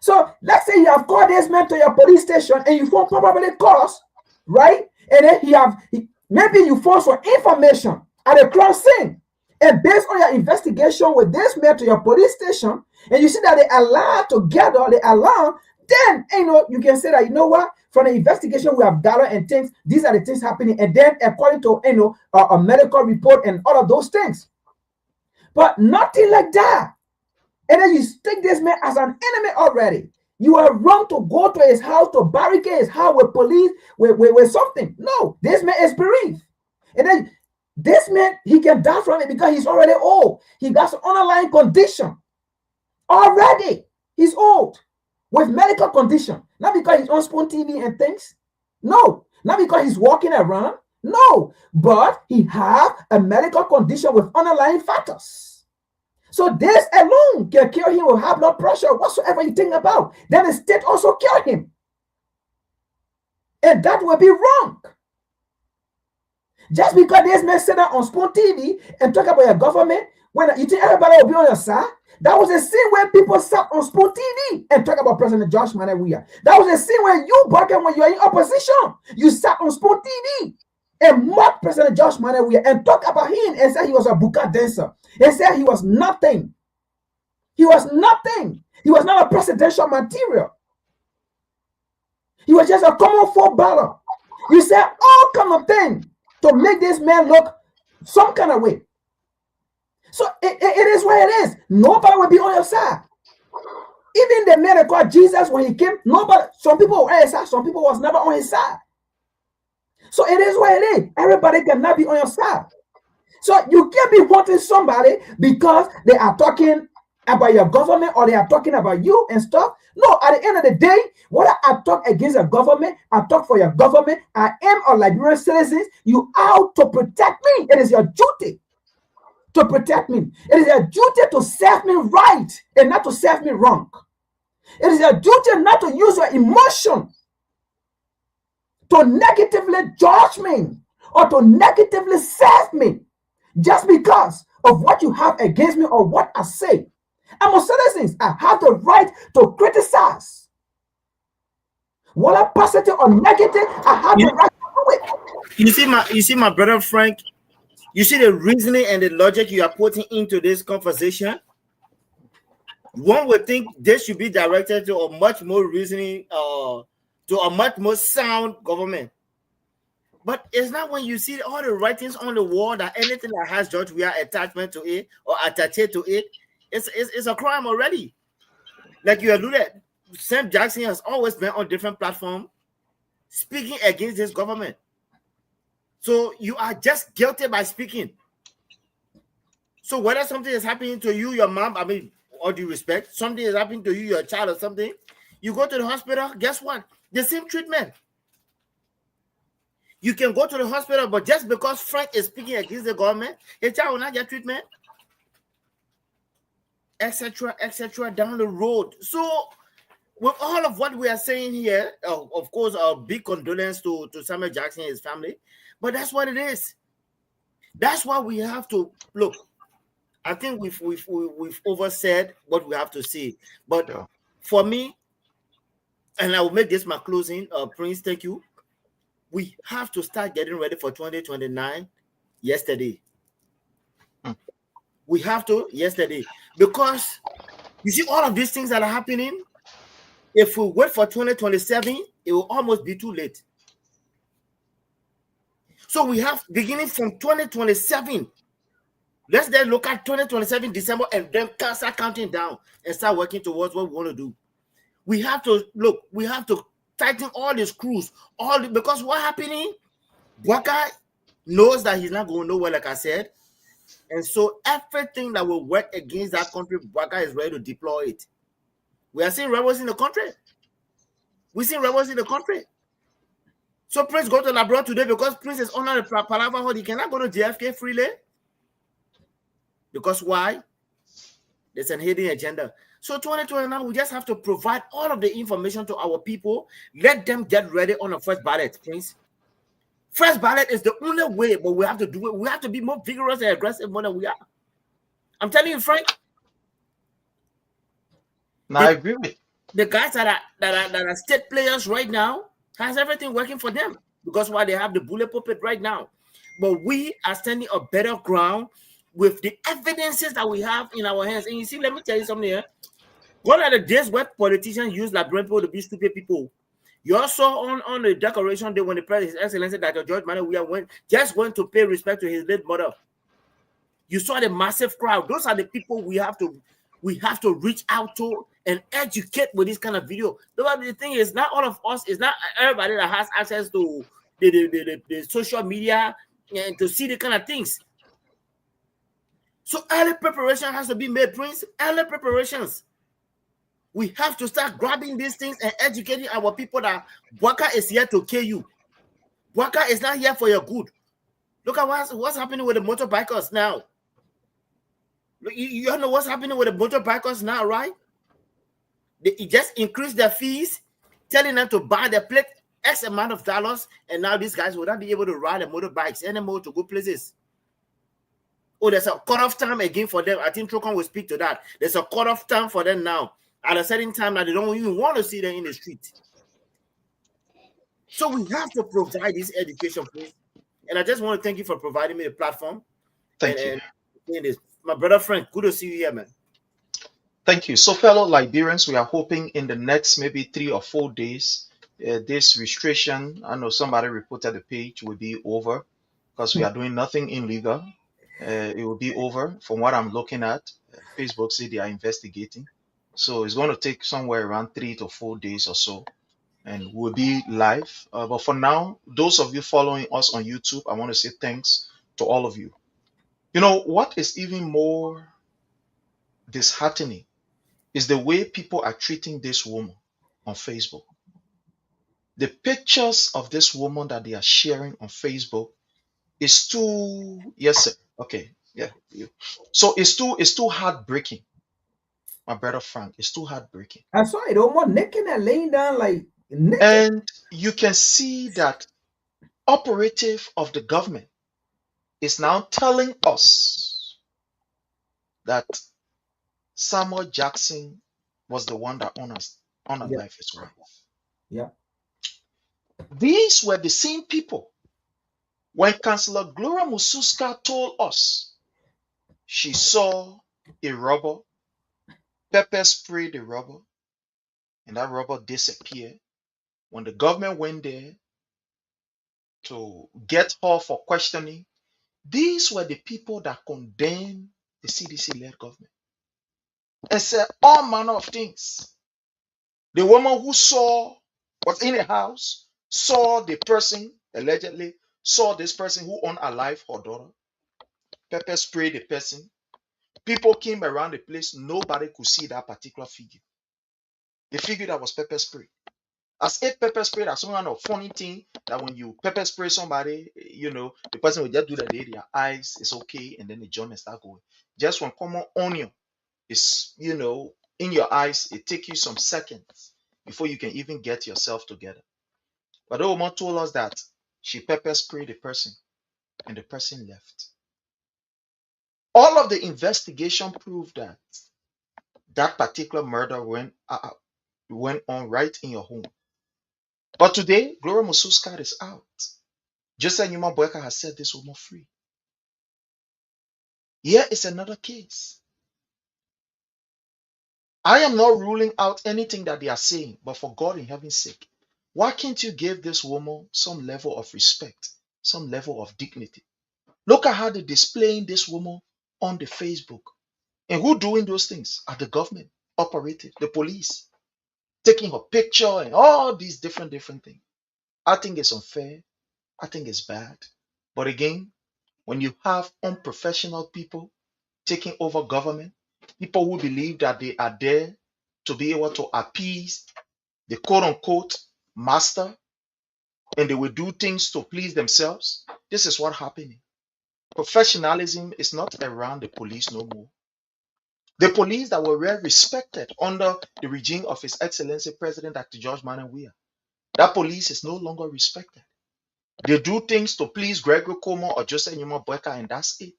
So let's say you have called this man to your police station and you found probably cause, right? And then maybe you found some information at a crime scene. And based on your investigation with this man to your police station, and you see that they allowed together, then you can say that, you know what, from the investigation we have data and things, these are the things happening, and then according to a medical report and all of those things. But nothing like that. And then you take this man as an enemy already. You are wrong to go to his house to barricade his house with police, with something. No, this man is bereaved. And then this man, he can die from it because he's already old. He got some underlying condition. Already, he's old. with medical condition. Not because he's on Spoon TV and things. No. Not because he's walking around. No. But he have a medical condition with underlying factors. So this alone can cure him with high blood pressure, whatsoever you think about. Then the state also cure him. And that will be wrong. Just because this man sit down on Spoon TV and talk about your government, when you think everybody will be on your side, that was a scene where people sat on Spoon TV and talk about President Josh Manawia. That was a scene where you, Bucket, when you are in opposition, you sat on Spoon TV and mocked President Josh Manawia and talk about him and said he was a buka dancer and said he was nothing. He was nothing. He was not a presidential material. He was just a common footballer. You said all kind of things to make this man look some kind of way. So it is what it is. Nobody will be on your side. Even the man called Jesus, when he came, nobody, some people were on his side, some people was never on his side. So it is what it is. Everybody cannot be on your side. So you can't be wanting somebody because they are talking about your government or they are talking about you and stuff. No, at the end of the day, whether I talk against a government, I talk for your government, I am a Liberian citizen, you out to protect me. It is your duty to protect me. It is your duty to serve me right and not to serve me wrong. It is your duty not to use your emotion to negatively judge me or to negatively serve me just because of what you have against me or what I say. I'm a citizen. I have the right to criticize. Whether positive or negative, I have the right to do it. You see my brother Frank, you see the reasoning and the logic you are putting into this conversation. One would think this should be directed to a much more reasoning, to a much more sound government. But it's not when you see all the writings on the wall that anything that has George Weah attachment to it or attached to it, it's a crime already. Like you alluded, Sam Jackson has always been on different platforms speaking against this government. So you are just guilty by speaking. So whether something is happening to you, your mom, I mean, all due respect, something is happening to you, your child or something, you go to the hospital, guess what? The same treatment. You can go to the hospital, but just because Frank is speaking against the government, his child will not get treatment, etc., down the road. So with all of what we are saying here, of course, a big condolence to Samuel Jackson and his family, but that's what it is. That's why we have to look. I think we've oversaid what we have to say, but for me, and I will make this my closing. Prince, thank you. We have to start getting ready for 2029 yesterday. We have to yesterday, because you see all of these things that are happening. If we wait for 2027, it will almost be too late. So we have, beginning from 2027, let's then look at 2027 December and then start counting down and start working towards what we want to do. We have to look, we have to tighten all the screws, because what's happening, Waka knows that he's not going nowhere, like I said. And so everything that will work against that country, Waka is ready to deploy it. We are seeing rebels in the country. We see rebels in the country. So Prince go to Labrador today because Prince is under the Palava Hut. He cannot go to JFK freely. Because why? There's an hidden agenda. So 2029, we just have to provide all of the information to our people. Let them get ready on the first ballot, Prince. First ballot is the only way, but we have to do it. We have to be more vigorous and aggressive more than we are. I'm telling you, Frank. Now, I agree with the guys that are state players right now has everything working for them, because why they have the bullet puppet right now. But we are standing a better ground with the evidences that we have in our hands. And you see, let me tell you something here. One of the days where politicians use Liberian people to be stupid people. You also on the decoration day when the president, His Excellency Dr. George Manawia went to pay respect to his late mother. You saw the massive crowd. Those are the people we have to reach out to and educate with this kind of video. The thing is, not all of us, it's not everybody that has access to the social media and to see the kind of things. So early preparation has to be made, Prince. Early preparations. We have to start grabbing these things and educating our people that Bwaka is here to kill you. Bwaka is not here for your good. Look at what's happening with the motorbikers now. You know what's happening with the motorbikers now, right? They just increase their fees, telling them to buy their plate X amount of dollars, and now these guys will not be able to ride the motorbikes anymore to good places. Oh, there's a cutoff time again for them. I think Trocon will speak to that. There's a cutoff time for them now. At a certain time that they don't even want to see them in the street. So we have to provide this education, please. And I just want to thank you for providing me a platform. Thank you. And my brother Frank, good to see you here, man. Thank you. So, fellow Liberians, we are hoping in the next maybe 3 or 4 days, this restriction, I know somebody reported the page, will be over because we are doing nothing illegal. It will be over from what I'm looking at. Facebook said they are investigating. So it's going to take somewhere around 3 to 4 days or so, and we'll be live. But for now, those of you following us on YouTube, I want to say thanks to all of you. You know, what is even more disheartening is the way people are treating this woman on Facebook. The pictures of this woman that they are sharing on Facebook is too, yes, sir. Okay, yeah. So it's too heartbreaking, my brother Frank. It's too heartbreaking. I saw it almost naked and laying down like naked. And you can see that operative of the government is now telling us that Samuel Jackson was the one that unalived his wife. Yeah. These were the same people when Councillor Gloria Mususka told us she saw a robber, pepper spray the robber, and that robber disappeared. When the government went there to get her for questioning, these were the people that condemned the CDC-led government and said all manner of things. The woman who was in a house, saw the person, allegedly, saw this person who unalived her daughter, pepper sprayed the person. People came around the place, nobody could see that particular figure. The figure that was pepper spray. As if pepper spray, that's some kind of funny thing that when you pepper spray somebody, the person will just do that, their eyes is okay, and then the joint start going. Just one common onion is, in your eyes, it takes you some seconds before you can even get yourself together. But the woman told us that she pepper sprayed the person and the person left. All of the investigation proved that that particular murder went on right in your home. But today, Gloria Mususka is out. Joseph Nyuma Boyka has set this woman free. Here is another case. I am not ruling out anything that they are saying, but for God in heaven's sake, why can't you give this woman some level of respect, some level of dignity? Look at how they're displaying this woman on the Facebook. And who doing those things? Are the government, operative, the police, taking her picture and all these different things. I think it's unfair. I think it's bad. But again, when you have unprofessional people taking over government, people who believe that they are there to be able to appease the quote-unquote master, and they will do things to please themselves, this is what happening. Professionalism is not around the police no more. The police that were well respected under the regime of His Excellency President Dr. George Manawia, that police is no longer respected. They do things to please Gregory Como or Joseph Nyuma Boyka, and that's it.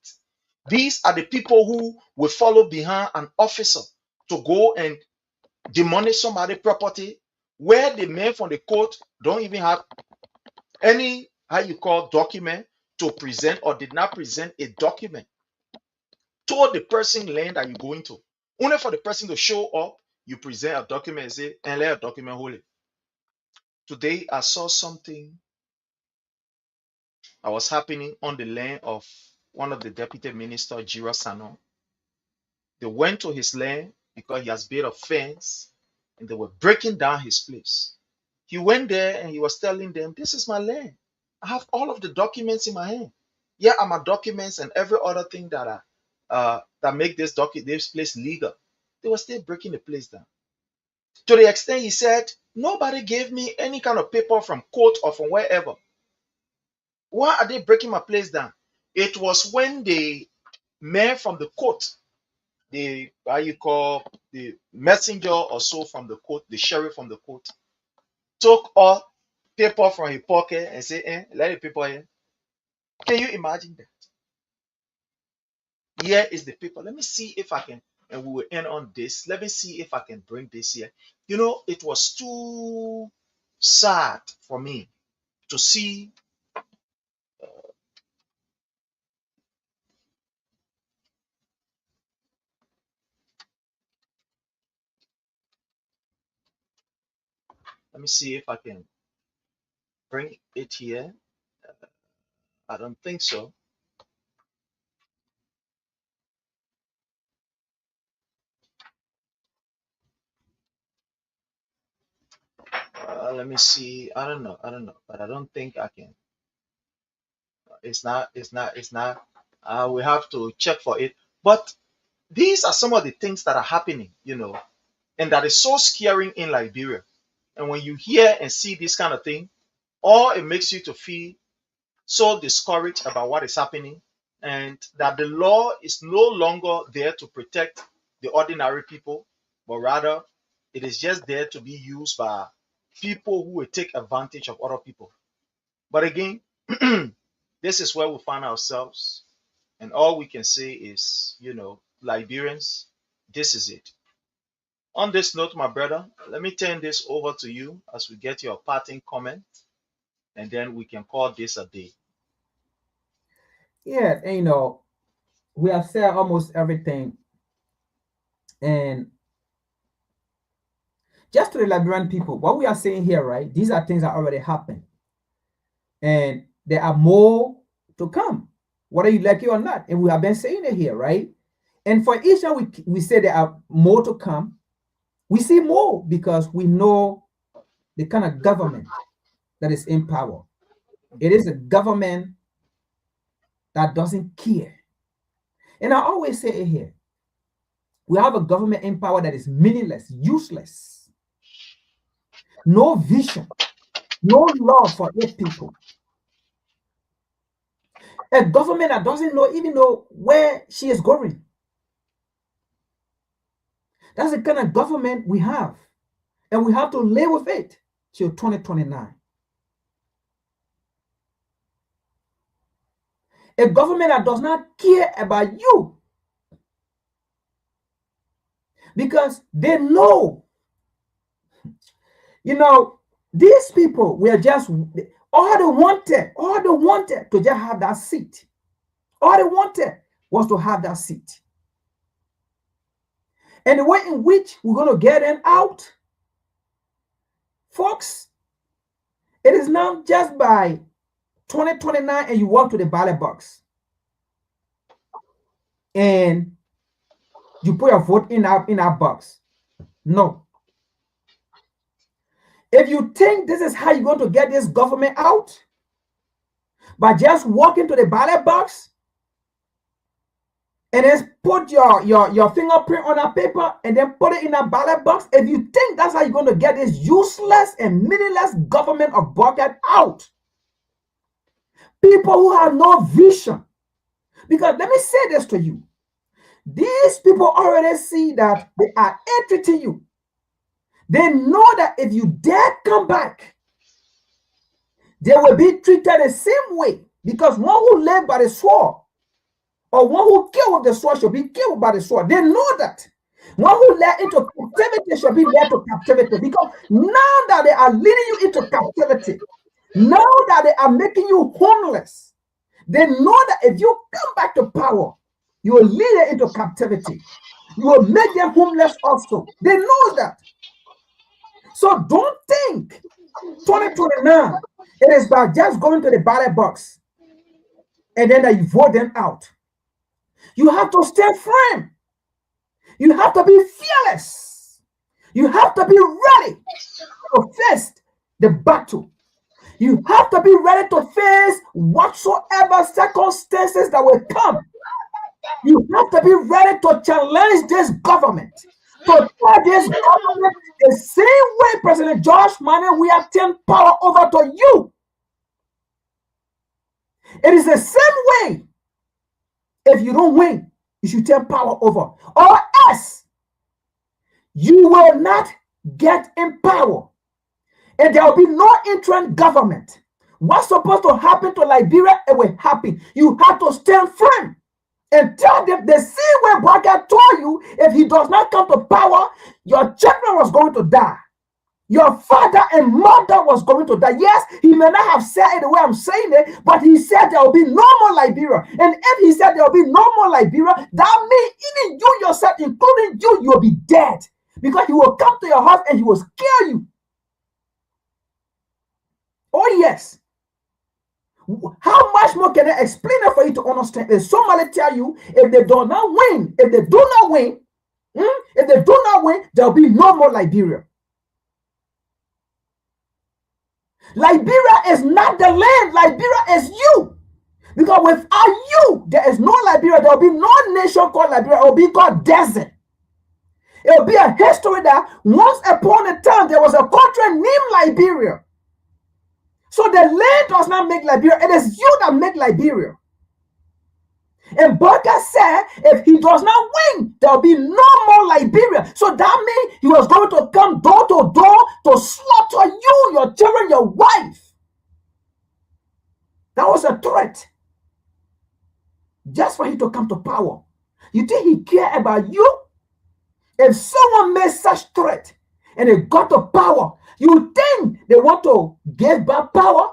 These are the people who will follow behind an officer to go and demolish somebody's property where the men from the court don't even have any, document to present, or did not present a document to the person land that you're going to. Only for the person to show up, you present a document and say, and let a document hold it. Today, I saw something that was happening on the land of one of the deputy minister, Jira Sano. They went to his land because he has built a fence, and they were breaking down his place. He went there and he was telling them, this is my land. I have all of the documents in my hand. Yeah, I'm a documents and every other thing that make this place legal. They were still breaking the place down. To the extent he said, nobody gave me any kind of paper from court or from wherever. Why are they breaking my place down? It was when the man from the court, the the messenger or so from the court, the sheriff from the court, took all paper from his pocket and said, let the paper here. Can you imagine that? Here is the paper. Let me see if I can, and we will end on this. Let me see if I can bring this here. You know, it was too sad for me to see. Let me see if I can bring it here. I don't think so. Let me see. I don't know, but I don't think I can. It's not. We have to check for it. But these are some of the things that are happening, and that is so scary in Liberia. And when you hear and see this kind of thing, all it makes you to feel so discouraged about what is happening, and that the law is no longer there to protect the ordinary people, but rather it is just there to be used by people who will take advantage of other people. But again, this is where we find ourselves, and all we can say is, Liberians, this is it. On this note, my brother, let me turn this over to you as we get your parting comment, and then we can call this a day. Yeah, we have said almost everything. And just to the Liberian people, what we are saying here, right? These are things that already happened. And there are more to come, whether you like it or not. And we have been saying it here, right? And for each time we say there are more to come, we see more because we know the kind of government that is in power. It is a government that doesn't care. And I always say it here. We have a government in power that is meaningless, useless. No vision, no love for its people. A government that doesn't even know where she is going. That's the kind of government we have. And we have to live with it till 2029. A government that does not care about you. Because they know, these people were just, all they wanted to just have that seat. All they wanted was to have that seat. And the way in which we're going to get them out, folks, it is not just by 2029 and you walk to the ballot box and you put your vote in our box. No. If you think this is how you're going to get this government out, by just walking to the ballot box and then put your fingerprint on a paper and then put it in a ballot box, if you think that's how you're going to get this useless and meaningless government of bucket out, people who have no vision, because let me say this to you, these people already see that they are entreating you. They know that if you dare come back, they will be treated the same way, because one who lives by the sword or one who killed with the sword shall be killed by the sword. They know that. One who led into captivity shall be led to captivity, because now that they are leading you into captivity, now that they are making you homeless, they know that if you come back to power, you will lead them into captivity. You will make them homeless also. They know that. So don't think 2029, it is by just going to the ballot box and then you vote them out. You have to stay firm. You have to be fearless. You have to be ready to face the battle. You have to be ready to face whatsoever circumstances that will come. You have to be ready to challenge this government, to to tell this government the same way President George Manneh we have turned power over to you. It is the same way. If you don't win, you should turn power over, or else you will not get in power, and there will be no interim government. What's supposed to happen to Liberia, it will happen. You have to stand firm and tell them the same way Baka told you, if he does not come to power, your children was going to die. Your father and mother was going to die. Yes, he may not have said it the way I'm saying it, but he said there will be no more Liberia. And if he said there will be no more Liberia, that means even you yourself, including you, you will be dead. Because he will come to your house and he will scare you. Oh, yes. How much more can I explain it for you to understand? If somebody tell you, if they do not win, if they do not win, there will be no more Liberia. Liberia is not the land. Liberia is you. Because without you, there is no Liberia. There will be no nation called Liberia. It will be called desert. It will be a history that once upon a time, there was a country named Liberia. So the land does not make Liberia. It is you that make Liberia. And Baka said, if he does not win, there will be no more Liberia. So that means he was going to come door to door to slaughter you, your children, your wife. That was a threat. Just for him to come to power. You think he cared about you? If someone made such threat and they got to power, you think they want to give back power?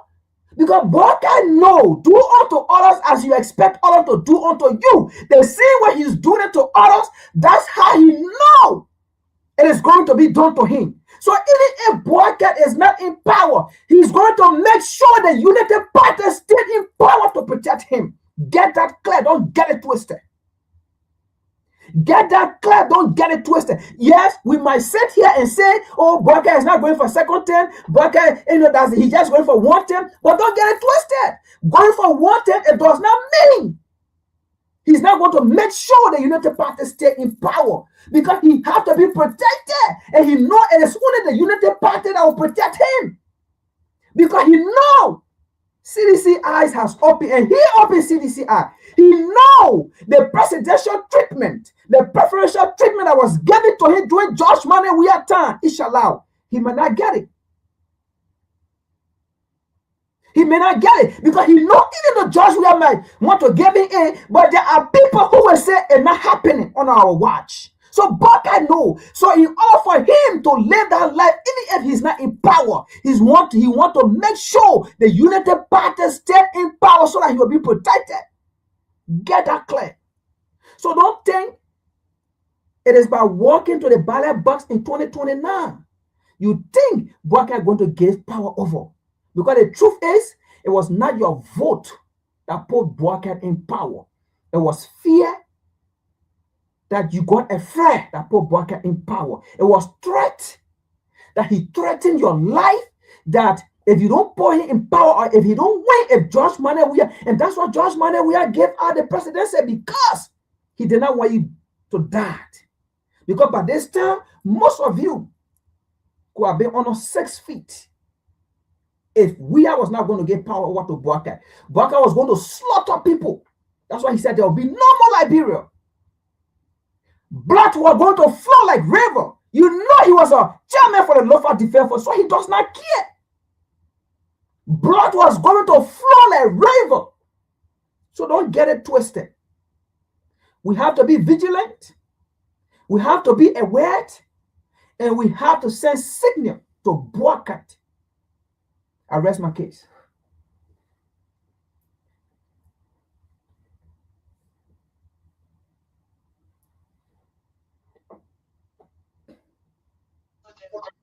Because Baka know, do unto others as you expect others to do unto you. The same way he's doing it to others, that's how he knows it is going to be done to him. So even if Baka is not in power, he's going to make sure the United Party stay in power to protect him. Get that clear. Don't get it twisted. Get that clear. Don't get it twisted. Yes, we might sit here and say, oh, Baka is not going for second term. Baka, he's just going for one term. But don't get it twisted. Going for one term, it does not mean he's not going to make sure the United Party stay in power. Because he has to be protected. And he knows it is only the United Party that will protect him. Because he knows CDC eyes has opened, and he opened CDC eye. He know the presidential treatment, the preferential treatment that was given to him during George Manneh we had time. Inshallah, he may not get it. He may not get it because he know even though George Weah might want to give it in, but there are people who will say it's not happening on our watch. So Baka know. So in order for him to live that life, even if he's not in power, he want to make sure the United Party stay in power so that he will be protected. Get that clear. So don't think it is by walking to the ballot box in 2029. You think Baka is going to give power over. Because the truth is, it was not your vote that put Baka in power. It was fear that you got afraid that put Baka in power. It was threat that he threatened your life, that if you don't put him in power, or if he don't win, if George Manneh, and that's why George Manneh gave out the presidency, because he did not want you to die. Because by this time, most of you could have been on 6 feet. If Weah was not going to give power over to Baka was going to slaughter people. That's why he said there will be no more Liberia. Blood was going to flow like river. You know he was a chairman for the local defense force, so he does not care. Blood was going to flow like river. So don't get it twisted. We have to be vigilant. We have to be aware. And we have to send signal to Baka. I rest my case.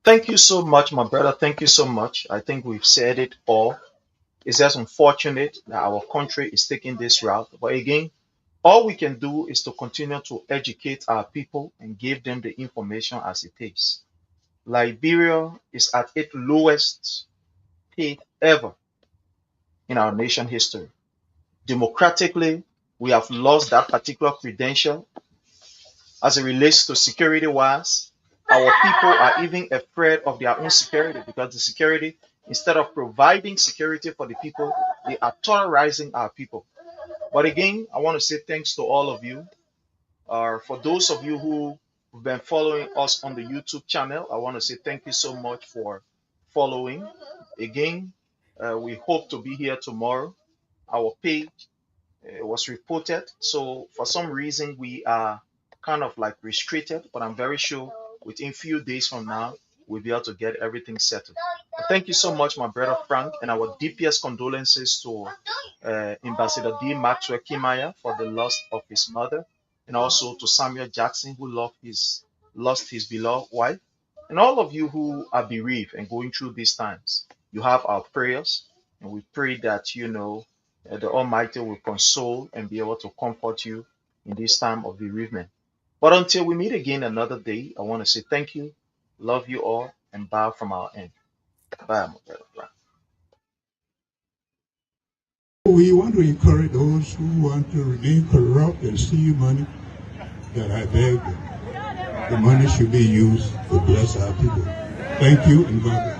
Thank you so much, my brother. Thank you so much. I think we've said it all. It's just unfortunate that our country is taking this route. But again, all we can do is to continue to educate our people and give them the information as it is. Liberia is at its lowest state ever in our nation history. Democratically, we have lost that particular credential as it relates to security-wise. Our people are even afraid of their own security, because the security, instead of providing security for the people, they are terrorizing our people. But again, I want to say thanks to all of you. For those of you who have been following us on the YouTube channel, I want to say thank you so much for following. Again, we hope to be here tomorrow. Our page was reported, so for some reason we are kind of like restricted, but I'm very sure within few days from now we'll be able to get everything settled. But thank you so much, my brother Frank, and our deepest condolences to Ambassador D. Maxwell Kimaya for the loss of his mother, and also to Samuel Jackson, who lost his beloved wife, and all of you who are bereaved and going through these times. You have our prayers, and we pray that the Almighty will console and be able to comfort you in this time of bereavement. But until we meet again another day, I want to say thank you, love you all, and bow from our end. Bye, my brother Frank. We want to encourage those who want to remain corrupt and steal money, that I beg them. The money should be used to bless our people. Thank you, and God bless.